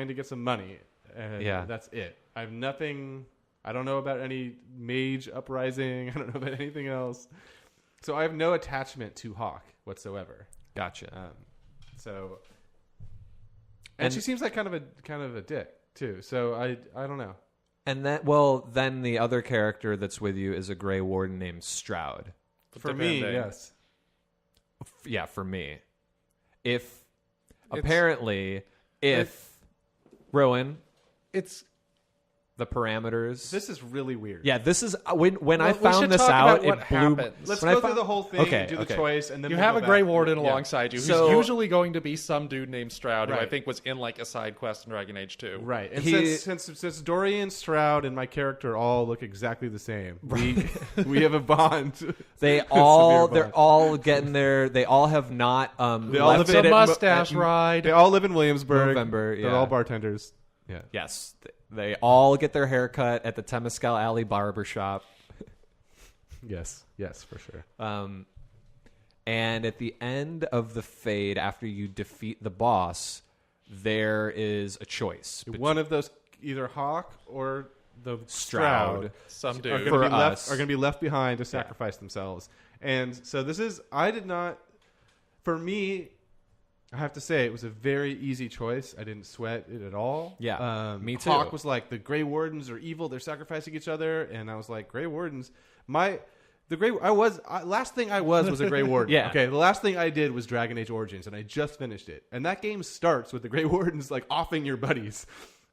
to get some money. And Yeah. that's it. I have nothing. I don't know about any mage uprising. I don't know about anything else. So I have no attachment to Hawk whatsoever. Gotcha. So, And- and she seems like kind of a dick too. So I don't know. And then the other character that's with you is a Grey Warden named Stroud. For me, Depending. yes. Yeah, for me. Apparently, Rowan, It's the parameters. This is really weird. Yeah, this is when I Well, we should found this talk out. about what It blew. happens. Let's when I go found- through the whole thing Okay, and do the okay. choice, and then you we'll have go a Grey back. Warden Yeah. alongside you, who's So- usually going to be some dude named Stroud, who I Right. think was in like a side quest in Dragon Age 2. Right, and He- since Dorian, Stroud, and my character all look exactly the same, we have a bond. They Severe all bond. they're all getting there. They all have not They all left live it in at- mustache ride. They all live in Williamsburg. November, They're yeah. all bartenders. Yeah. Yes, they all get their hair cut at the Temescal Alley barber shop. Yes. Yes, for sure. And at the end of the Fade, after you defeat the boss, there is a choice. One of those, either Hawk or the Stroud. Some are dude. going For to us. are going to be left behind to sacrifice themselves. And so this is. I did not. For me, I have to say it was a very easy choice. I didn't sweat it at all. Yeah, me too. Hawk was like, the Grey Wardens are evil. They're sacrificing each other, and I was like, Grey Wardens. Last thing I was a Grey Warden. Yeah. Okay. The last thing I did was Dragon Age Origins, and I just finished it. And that game starts with the Grey Wardens like offing your buddies,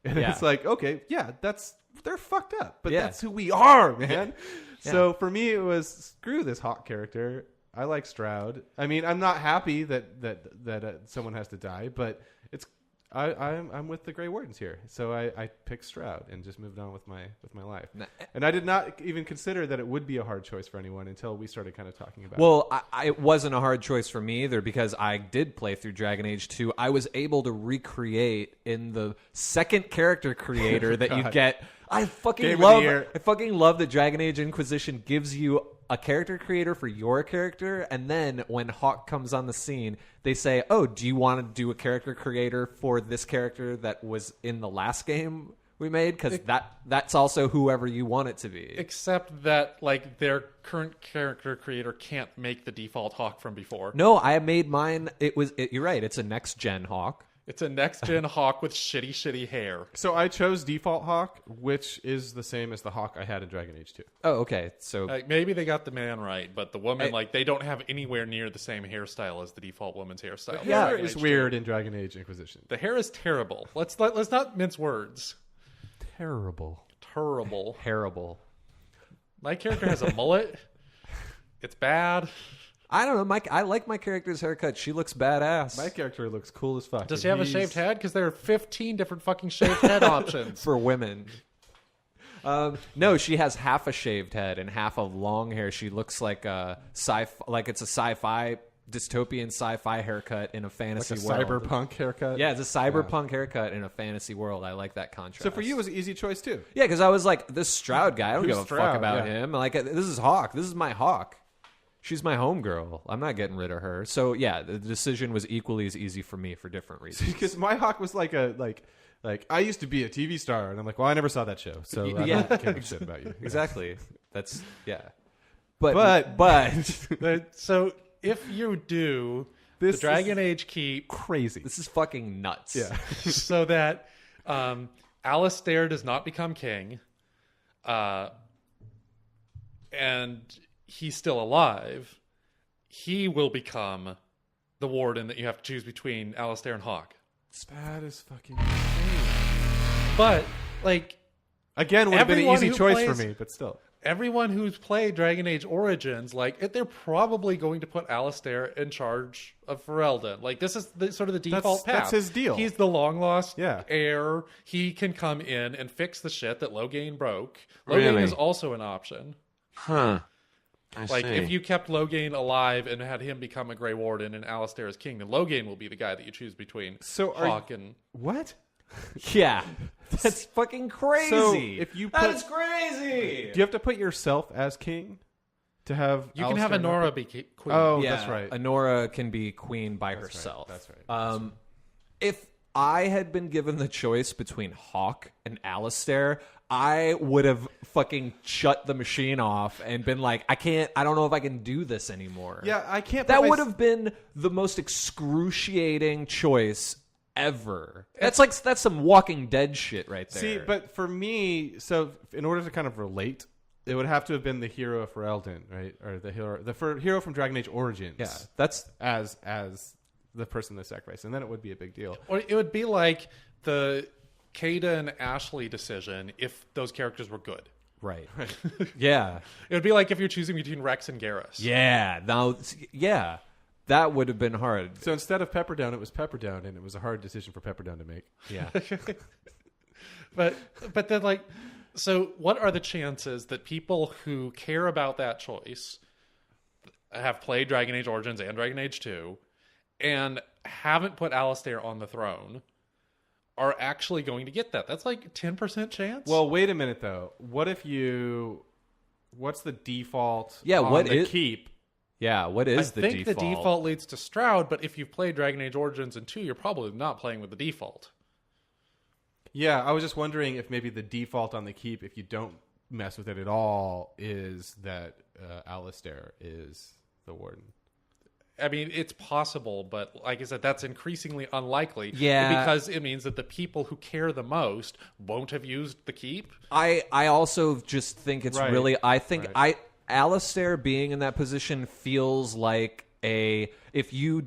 and Yeah. it's like, okay, yeah, they're fucked up, but Yeah. that's who we are, man. Yeah. So for me, it was screw this Hawk character. I like Stroud. I mean, I'm not happy that someone has to die, but I'm with the Grey Wardens here. So I picked Stroud and just moved on with my life. And I did not even consider that it would be a hard choice for anyone until we started kind of talking about it. Well, it wasn't a hard choice for me either because I did play through Dragon Age 2. I was able to recreate in the second character creator that you God. get. I fucking Game of the love. year. I fucking love that Dragon Age Inquisition gives you a character creator for your character, and then when Hawk comes on the scene, they say, "Oh, do you want to do a character creator for this character that was in the last game we made? Because that's also whoever you want it to be." Except that like their current character creator can't make the default Hawk from before. No, I made mine. You're right. It's a next gen Hawk. It's a next gen Hawk with shitty hair. So I chose default Hawk, which is the same as the Hawk I had in Dragon Age 2. Oh, okay. So Like maybe they got the man right, but the woman like they don't have anywhere near the same hairstyle as the default woman's hairstyle. in Hair Dragon is Age 2. weird in Dragon Age Inquisition. The hair is terrible. Let's not mince words. Terrible. Terrible. terrible. My character has a mullet. It's bad. I don't know. I like my character's haircut. She looks badass. My character looks cool as fuck. Does and she have a he's- shaved head? Because there are 15 different fucking shaved head options. for women. No, she has half a shaved head and half of long hair. She looks like a it's a sci-fi dystopian sci-fi haircut in a Like fantasy a world. cyberpunk haircut? Yeah, it's a cyberpunk haircut in a fantasy world. I like that contrast. So for you, it was an easy choice too. yeah, because I was like, this Stroud guy. I don't Who's give a fuck Stroud? about Yeah. him. Like, this is Hawk. This is my Hawk. She's my homegirl. I'm not getting rid of her. So yeah, the decision was equally as easy for me for different reasons. Because my Hawk was like Like, I used to be a TV star, and I'm like, well, I never saw that show, so I Yeah. don't give a shit about you. Exactly. That's But So if you do the This Dragon Age keep crazy. this is fucking nuts. Yeah. so that Alistair does not become king, and he's still alive, he will become the warden that you have to choose between Alistair and Hawk. That is fucking insane. But, like, Again, would have been an Everyone easy who choice for plays- me, but still. everyone who's played Dragon Age Origins, like, they're probably going to put Alistair in charge of Ferelden. Like, this is sort of the default path. that's his deal. He's the long-lost Yeah. heir. He can come in and fix the shit that Loghain broke. Loghain Really? is also an option. Huh. I Like, see. if you kept Loghain alive and had him become a Grey Warden and Alistair as king, then Loghain will be the guy that you choose between So are Hawk and... What? Yeah. That's fucking crazy. So if you put, That's crazy. do you have to put yourself as king to have? You can have Alistair Anora not be queen. Oh, Yeah, that's right. Honora can be queen by right, herself. that's right. If I had been given the choice between Hawk and Alistair, I would have fucking shut the machine off and been like, I don't know if I can do this anymore. Yeah, I can't. That put would have been the most excruciating choice ever. That's some Walking Dead shit right there. See, but for me, so in order to kind of relate, it would have to have been the hero of Ferelden, right, or the hero from Dragon Age Origins. yeah, that's as the person they sacrificed, and then it would be a big deal. Or it would be like the Kada and Ashley decision if those characters were good. right. Yeah. It would be like if you're choosing between Rex and Garrus. Yeah. Now, yeah, that would have been hard. So instead of Pepperdown, it was Pepperdown, and it was a hard decision for Pepperdown to make. Yeah. But then, like, so what are the chances that people who care about that choice have played Dragon Age Origins and Dragon Age 2 and haven't put Alistair on the throne are actually going to get that? That's like 10% chance. Well, wait a minute though. What if you? What's the default? Yeah, on what the is- keep? Yeah. What I is the think default? the default leads to Stroud, but if you've played Dragon Age Origins and 2, you're probably not playing with the default. Yeah, I was just wondering if maybe the default on the keep, if you don't mess with it at all, is that Alistair is the warden. I mean, it's possible, but like I said, that's increasingly unlikely. Yeah. Because it means that the people who care the most won't have used the keep. I also just think it's Right. really. I think Right. Alistair being in that position feels like if you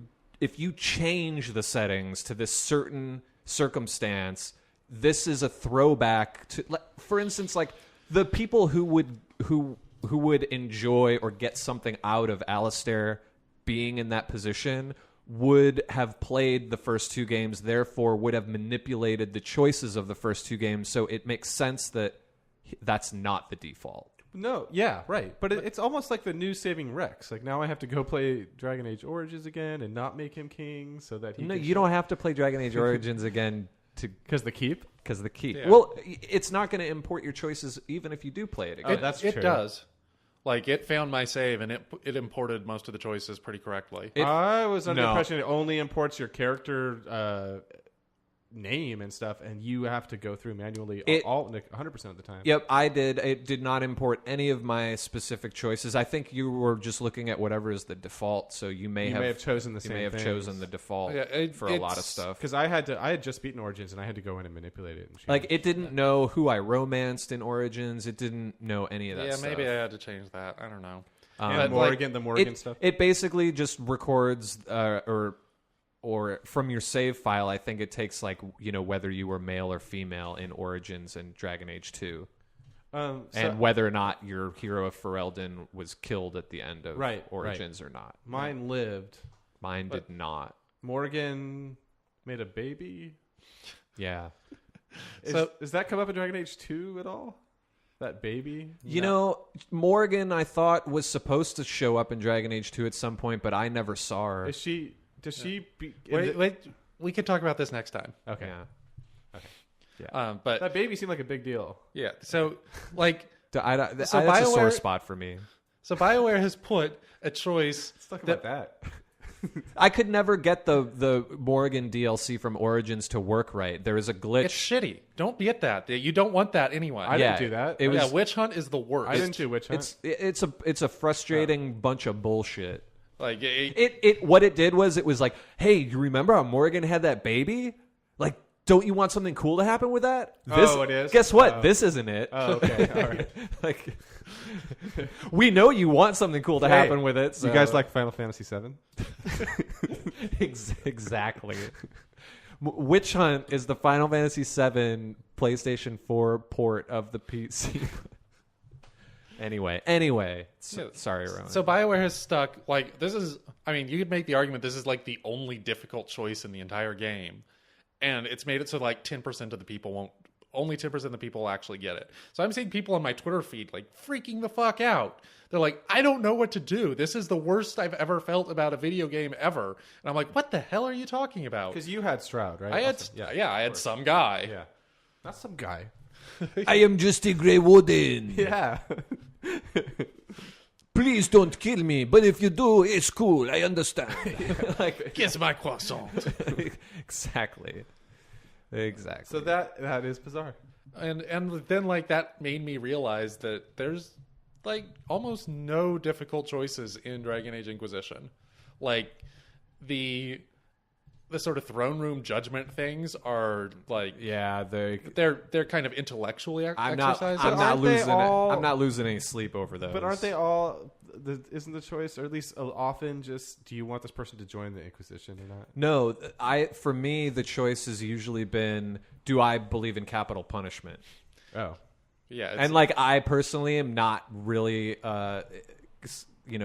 change the settings to this certain circumstance, this is a throwback to, for instance, like the people who would enjoy or get something out of Alistair being in that position would have played the first two games, therefore would have manipulated the choices of the first two games. So it makes sense that that's not the default. No, yeah, right. But it's almost like the new Saving Rex. Like now I have to go play Dragon Age Origins again and not make him king so that he. No, can you don't have to play Dragon Age Origins again because the keep. because of the key. Yeah. Well, it's not going to import your choices even if you do play it again. That's it true. does. Like, it found my save, and it imported most of the choices pretty correctly. I was under the no. impression it only imports your character name and stuff, and you have to go through manually all 100% of the time. Yep, I did. It did not import any of my specific choices. I think you were just looking at whatever is the default, so you may have chosen the you same may have things. chosen the default Yeah, for a lot of stuff. Because I had just beaten Origins, and I had to go in and manipulate it. And change Like it didn't know who I romanced in Origins. It didn't know any of that Yeah, stuff. maybe I had to change that. I don't know. and but, the Morrigan it, stuff. it basically just records or from your save file. I think it takes whether you were male or female in Origins and Dragon Age 2. And whether or not your hero of Ferelden was killed at the end of Origins or not. Mine lived. Mine did not. Morgan made a baby. Yeah. Does that come up in Dragon Age 2 at all? That baby? You know, Morgan, I thought, was supposed to show up in Dragon Age 2 at some point, but I never saw her. Does she be... Wait, we could talk about this next time. Okay. Yeah. But That baby seemed like a big deal. yeah, so like, That's a BioWare- sore spot for me. so BioWare has put a choice Let's talk that about that. I could never get the Morgan DLC from Origins to work right. There is a glitch. It's shitty. Don't get that. You don't want that anyway. I didn't do that. It was, Yeah, Witch Hunt is the worst. I didn't do Witch Hunt. it's a frustrating bunch of bullshit. Like What it did was it was like, hey, you remember how Morgan had that baby? Like, don't you want something cool to happen with that? Oh, it is? Guess what? Oh. This isn't it. Oh, okay. All right. Like, we know you want something cool to happen with it. So. You guys like Final Fantasy VII? Exactly. Witch Hunt is the Final Fantasy VII PlayStation 4 port of the PC. Anyway. Sorry, Rowan. So BioWare has stuck, like, this is, I mean, you could make the argument this is like the only difficult choice in the entire game. And it's made it so like 10% of the people won't, only 10% of the people will actually get it. So I'm seeing people on my Twitter feed like freaking the fuck out. They're like, I don't know what to do. This is the worst I've ever felt about a video game ever. And I'm like, what the hell are you talking about? Because you had Stroud, right? I had, Also. I had some guy. Yeah. Not some guy. I am just a Grey Warden. Yeah. Please don't kill me, but if you do, it's cool. I understand. Like, Kiss my croissant. exactly. So that is bizarre. And then like that made me realize that there's like almost no difficult choices in Dragon Age Inquisition. Like the sort of throne room judgment things are like yeah, they're kind of intellectually exercises. I'm not losing any sleep over those. But aren't they all? Isn't the choice, or at least often, just do you want this person to join the Inquisition or not? No, for me the choice has usually been, do I believe in capital punishment? Oh, Yeah, And like I personally am not really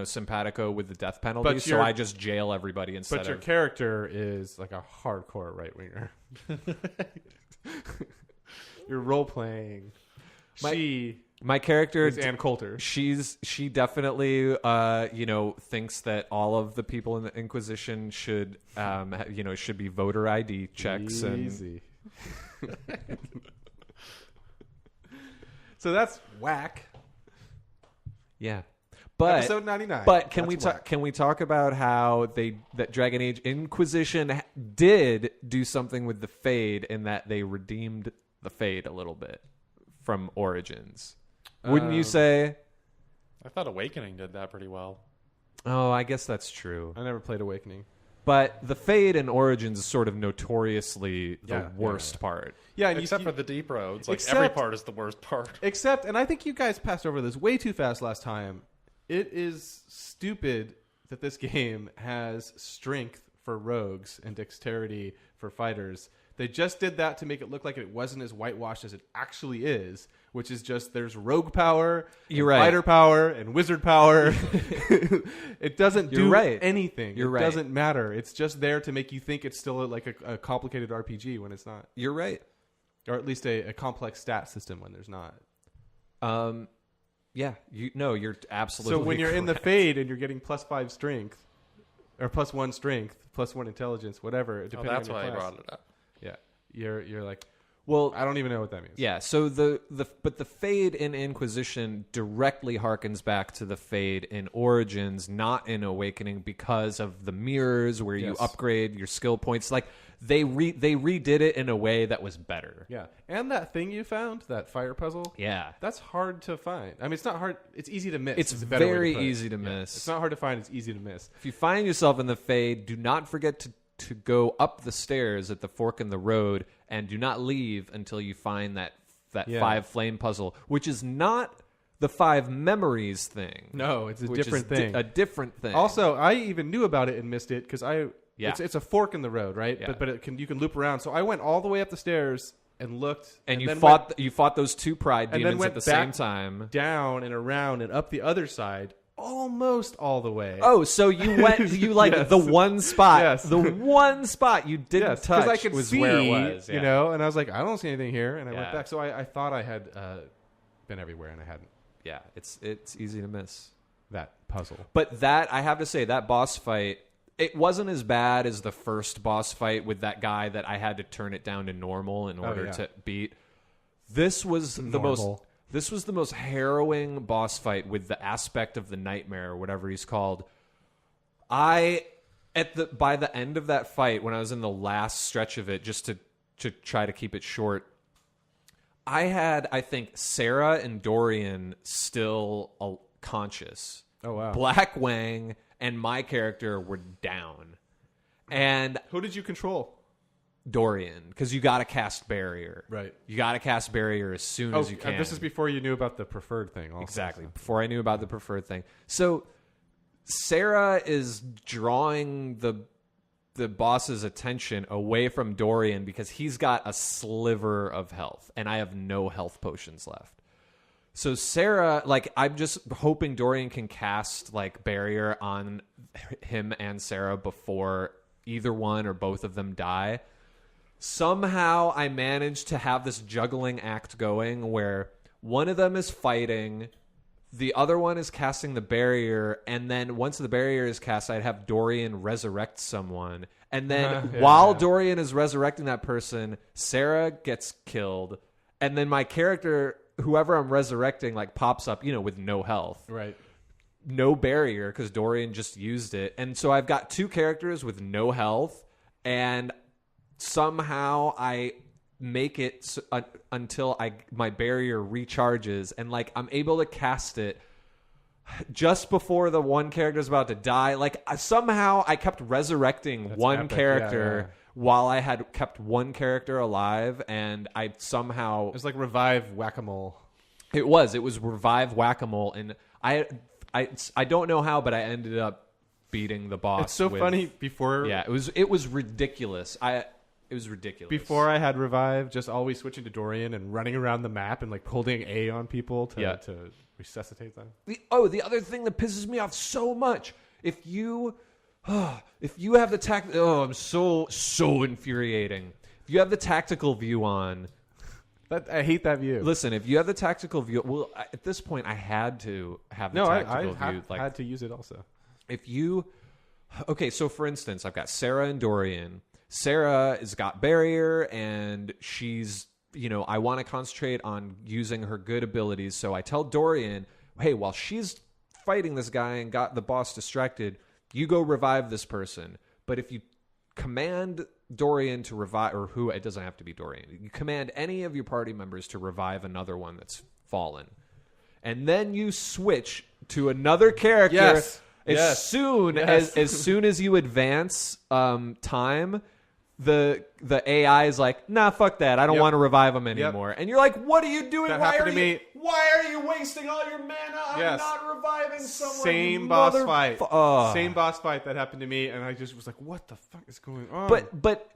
simpatico with the death penalty, But so I just jail everybody instead but your of character is like a hardcore right winger. You're role playing. my character Is Ann Coulter. She definitely thinks that all of the people in the Inquisition should should be voter ID checks Easy. So that's whack. yeah. But Episode 99. But can That's we whack. can we talk about how that Dragon Age Inquisition did do something with the Fade in that they redeemed the Fade a little bit from Origins? Wouldn't you say? I thought Awakening did that pretty well. Oh, I guess that's true. I never played Awakening. But the Fade in Origins is sort of notoriously the worst part. Yeah, and Except for the deep roads. Like Except- every part is the worst part. Except, and I think you guys passed over this way too fast last time. It is stupid that this game has strength for rogues and dexterity for fighters. They just did that to make it look like it wasn't as whitewashed as it actually is, which is just there's rogue power, You're and right. fighter power, and wizard power. It doesn't You're do right. anything. You're it right. doesn't matter. It's just there to make you think it's still like a complicated RPG when it's not, You're right. or at least a complex stat system when there's not. Yeah, you're absolutely So when you're in the correct. Fade and you're getting +5 strength, or +1 strength, +1 intelligence, whatever, Oh, depending that's on why your I class. brought it up. Yeah, you're like, well, I don't even know what that means. yeah, so but the Fade in Inquisition directly harkens back to the Fade in Origins, not in Awakening, because of the mirrors where you Yes. upgrade your skill points. Like they redid it in a way that was better. Yeah, and that thing you found, that fire puzzle, Yeah. that's hard to find. I mean, it's not hard. It's easy to miss. It's is a better way to very put it. easy to Yeah. miss. It's not hard to find. It's easy to miss. If you find yourself in the Fade, do not forget to go up the stairs at the fork in the road, and do not leave until you find that Yeah. 5 flame puzzle, which is not the 5 memories thing. No, it's a which is different thing. a different thing. Also, I even knew about it and missed it because Yeah. it's a fork in the road, right? Yeah. But you can loop around. So I went all the way up the stairs and looked, and you then fought those 2 pride and then demons went at the same back time. down and around and up the other side, almost all the way. Oh, so you went Yes. the one spot. Yes. The one spot you didn't yes, because touch I could was see, where it was. you know, and I was like, I don't see anything here, and I Yeah. went back. So I thought I had been everywhere, and I hadn't. Yeah, it's easy to miss. That puzzle. But that, I have to say, that boss fight, it wasn't as bad as the first boss fight with that guy that I had to turn it down to normal in order yeah. to beat. This was Normal. This was the most harrowing boss fight with the aspect of the nightmare or whatever he's called. I By the end of that fight, when I was in the last stretch of it, just to try to keep it short, I had, I think, Sarah and Dorian still conscious. Oh, wow. Black Wang and my character were down. And Who did you control? Dorian, because you got to cast barrier. Right. You got to cast barrier as soon as you can. This is before you knew about the preferred thing. Also, Exactly. so. Before I knew about the preferred thing. So Sarah is drawing the boss's attention away from Dorian because he's got a sliver of health and I have no health potions left. So Sarah, like, I'm just hoping Dorian can cast like barrier on him and Sarah before either one or both of them die. Somehow I managed to have this juggling act going where one of them is fighting, the other one is casting the barrier, and then once the barrier is cast, I'd have Dorian resurrect someone. And then while Dorian is resurrecting that person, Sarah gets killed. And then my character, whoever I'm resurrecting, like pops up, with no health. Right. No barrier because Dorian just used it. And so I've got two characters with no health, and somehow I make it until my barrier recharges, and like I'm able to cast it just before the one character is about to die. Like somehow I kept resurrecting one epic. character Yeah. while I had kept one character alive, and I somehow It was like revive whack-a-mole. it was revive whack-a-mole, and I don't know how, but I ended up beating the boss. It's so with- funny. Before it was ridiculous. It was ridiculous. Before I had revive, just always switching to Dorian and running around the map and like holding A on people to resuscitate them. The other thing that pisses me off so much, if you have the I'm so infuriating. If you have the tactical view on, I hate that view. listen, if you have the tactical view, well, at this point I had to have the No, tactical I view. Like, had to use it also. if you so for instance, I've got Sarah and Dorian. Sarah has got barrier, and she's, I want to concentrate on using her good abilities. So I tell Dorian, hey, while she's fighting this guy and got the boss distracted, you go revive this person. But if you command Dorian to revive, or it doesn't have to be Dorian, you command any of your party members to revive another one that's fallen. And then you switch to another character. Yes. As Yes. soon Yes. as soon as you advance time, the AI is like, nah, fuck that. I don't Yep. want to revive him anymore. And you're like, what are you doing? That Why happened are to you? me. Why are you wasting all your mana on Yes. not reviving someone? Same you boss mother- fight. Ugh. Same boss fight that happened to me, and I just was like, "What the fuck is going on?" But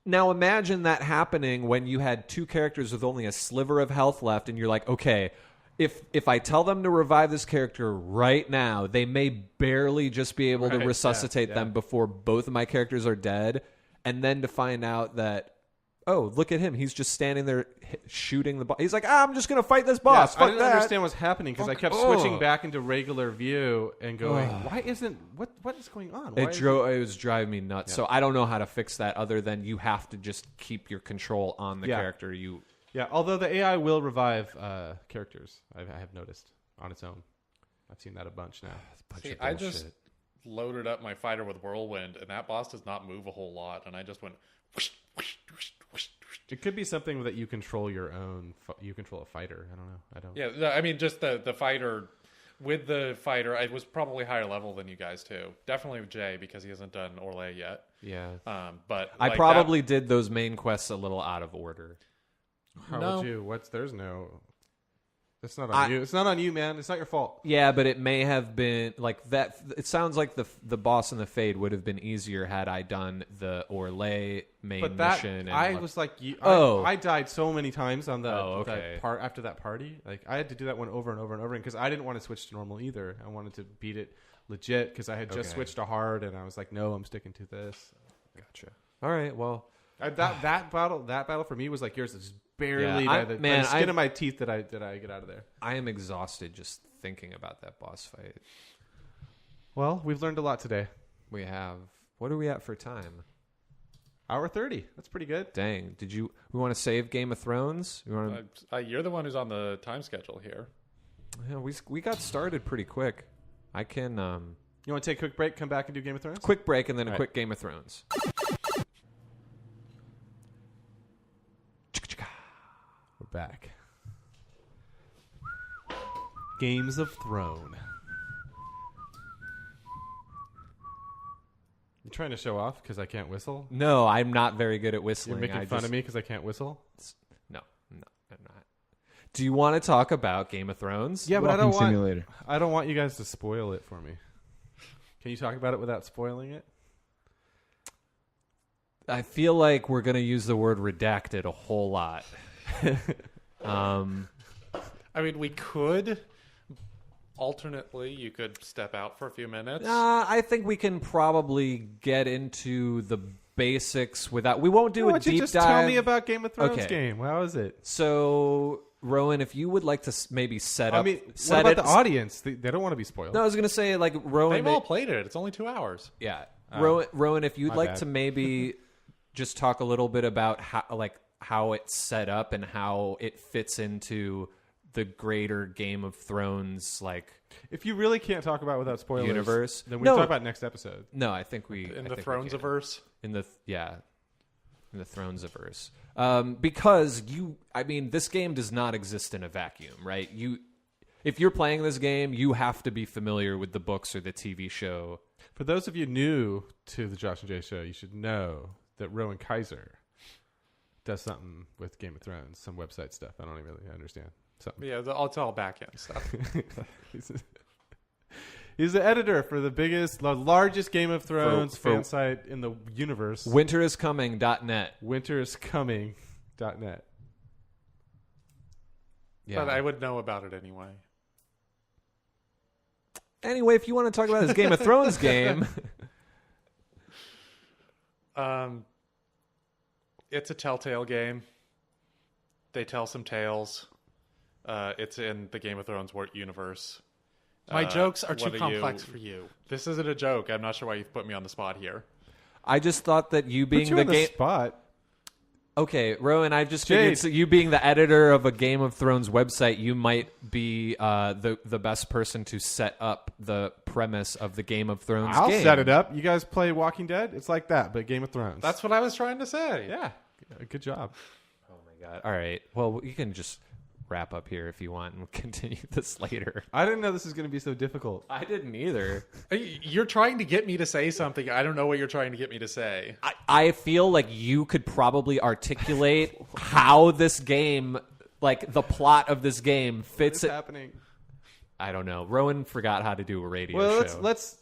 now imagine that happening when you had two characters with only a sliver of health left, and you're like, okay, if I tell them to revive this character right now, they may barely just be able to Right, resuscitate yeah. them before both of my characters are dead, and then to find out that, oh, look at him, he's just standing there shooting the boss. He's like, I'm just gonna fight this boss. I Fuck didn't that. understand what's happening because I Fuck- kept ugh. switching back into regular view and going, "Why isn't what is going on?" Why It was driving me nuts. So I don't know how to fix that other than you have to just keep your control on the Yeah. character you. Yeah, although the AI will revive characters, I have noticed on its own. I've seen that a bunch now. See, I just loaded up my fighter with Whirlwind, and that boss does not move a whole lot, and I just went whoosh, whoosh, whoosh, whoosh, whoosh. It could be something that you control your own. You control a fighter. I don't know. I don't. Yeah, no, I mean, just the fighter. With the fighter, I was probably higher level than you guys too. Definitely with Jay because he hasn't done Orlais yet. Yeah. But I like probably did those main quests a little out of order. How No. would you? There's no. It's not on you. It's not on you, man. It's not your fault. Yeah, but it may have been like that. It sounds like the boss in the Fade would have been easier had I done the Orlais main But that mission. And I was like, I died so many times on the okay. that part after that party. Like I had to do that one over and over and over because I didn't want to switch to normal either. I wanted to beat it legit because I had just Okay. switched to hard and I was like, no, I'm sticking to this. Gotcha. All right. Well, That battle for me was like yours. It's barely Yeah, by the man, skin of my teeth that I get out of there. I am exhausted just thinking about that boss fight. Well, we've learned a lot today. We have. What are we at for time? Hour 30. That's pretty good. Dang. We want to save Game of Thrones? We want to. you're the one who's on the time schedule here. Yeah, we got started pretty quick. I can. You want to take a quick break, come back and do Game of Thrones? Quick break and then a All right. quick Game of Thrones. We're back. Games of Throne. You trying to show off because I can't whistle? No, I'm not very good at whistling. You're making fun of me because I can't whistle? No, I'm not. Do you want to talk about Game of Thrones? Yeah, but I Walking don't want. simulator. I don't want you guys to spoil it for me. Can you talk about it without spoiling it? I feel like we're going to use the word redacted a whole lot. I mean, we could. Alternately, you could step out for a few minutes. I think we can probably get into the basics without. We won't do Why a don't you deep just dive. tell me about Game of Thrones Okay. game? How is it? So, Rowan, if you would like to maybe set up. I mean, what set about it, the audience? They don't want to be spoiled. No, I was going to say, like, Rowan. They've all played it. It's only 2 hours. Yeah. Oh. Rowan, if you'd My like bad. to maybe just talk a little bit about how it's set up and how it fits into the greater Game of Thrones If you really can't talk about it without spoilers, universe. then we No. can talk about it next episode. No, I think we In I the think we Thrones can. averse. in the Thrones-averse. Because this game does not exist in a vacuum, right? If you're playing this game, you have to be familiar with the books or the TV show. For those of you new to the Josh and Jay show, you should know that Rowan Kaiser does something with Game of Thrones, some website stuff. I don't even really understand. Something. Yeah, it's all back end stuff. He's the editor for the largest Game of Thrones For- fan site in the universe. Winteriscoming.net. Winteriscoming.net. Yeah. But I would know about it anyway. Anyway, if you want to talk about this Game of Thrones game, It's a Telltale game. They tell some tales. It's in the Game of Thrones universe. My jokes are too what complex for you. This isn't a joke. I'm not sure why you've put me on the spot here. I just thought that you Put being you the on the game. spot. Okay, Rowan, I just Jade. figured so you being the editor of a Game of Thrones website, you might be the best person to set up the premise of the Game of Thrones I'll game. set it up. You guys play Walking Dead? It's like that, but Game of Thrones. That's what I was trying to say. yeah. Good job. Oh my god! All right, well, you can just wrap up here if you want, and we'll continue this later. I didn't know this was going to be so difficult. I didn't either. You're trying to get me to say something. I don't know what you're trying to get me to say. I feel like you could probably articulate how this game, like the plot of this game, fits What's it. happening? I don't know. Rowan forgot how to do a radio Well, show. let's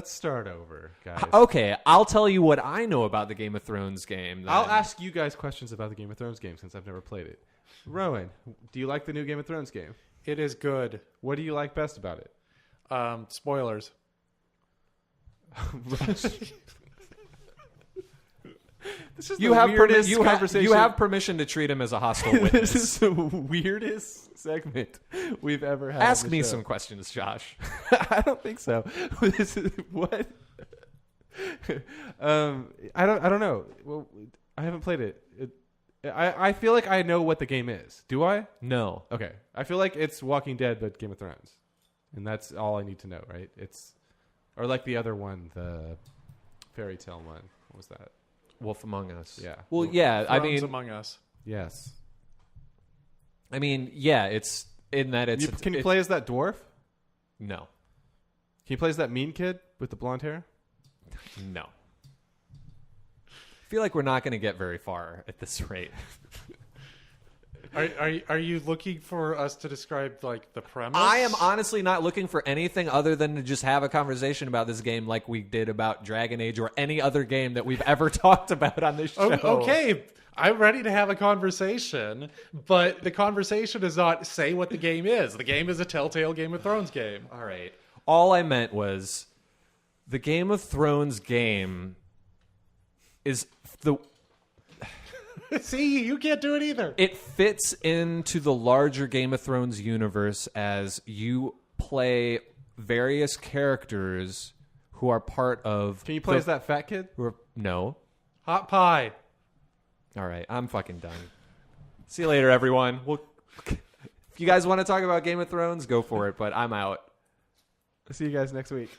start over, guys. Okay, I'll tell you what I know about the Game of Thrones game. Then. I'll ask you guys questions about the Game of Thrones game since I've never played it. Rowan, do you like the new Game of Thrones game? It is good. What do you like best about it? Spoilers. This is You the have weirdest you conversation. have permission to treat him as a hostile witness. This is the weirdest segment we've ever had. Ask on the me show. some questions, Josh. I don't think so. This is what? I don't know. Well, I haven't played it. I feel like I know what the game is. Do I? No. Okay. I feel like it's Walking Dead but Game of Thrones. And that's all I need to know, right? Or like the other one, the fairy tale one. What was that? Wolf Among Us. Yeah. Well, yeah. I Thrones mean, Among Us. Yes. yeah. It's in that it's. Can you play as that dwarf? No. Can you play as that mean kid with the blonde hair? No. I feel like we're not going to get very far at this rate. Are you looking for us to describe like the premise? I am honestly not looking for anything other than to just have a conversation about this game like we did about Dragon Age or any other game that we've ever talked about on this show. Okay, I'm ready to have a conversation, but the conversation is not say what the game is. The game is a Telltale Game of Thrones game. All right. All I meant was the Game of Thrones game is the See, you can't do it either. it fits into the larger Game of Thrones universe as you play various characters who are part of. Can you play as that fat kid? No. Hot pie. All right, I'm fucking done. See you later, everyone. If you guys want to talk about Game of Thrones, go for it, but I'm out. See you guys next week.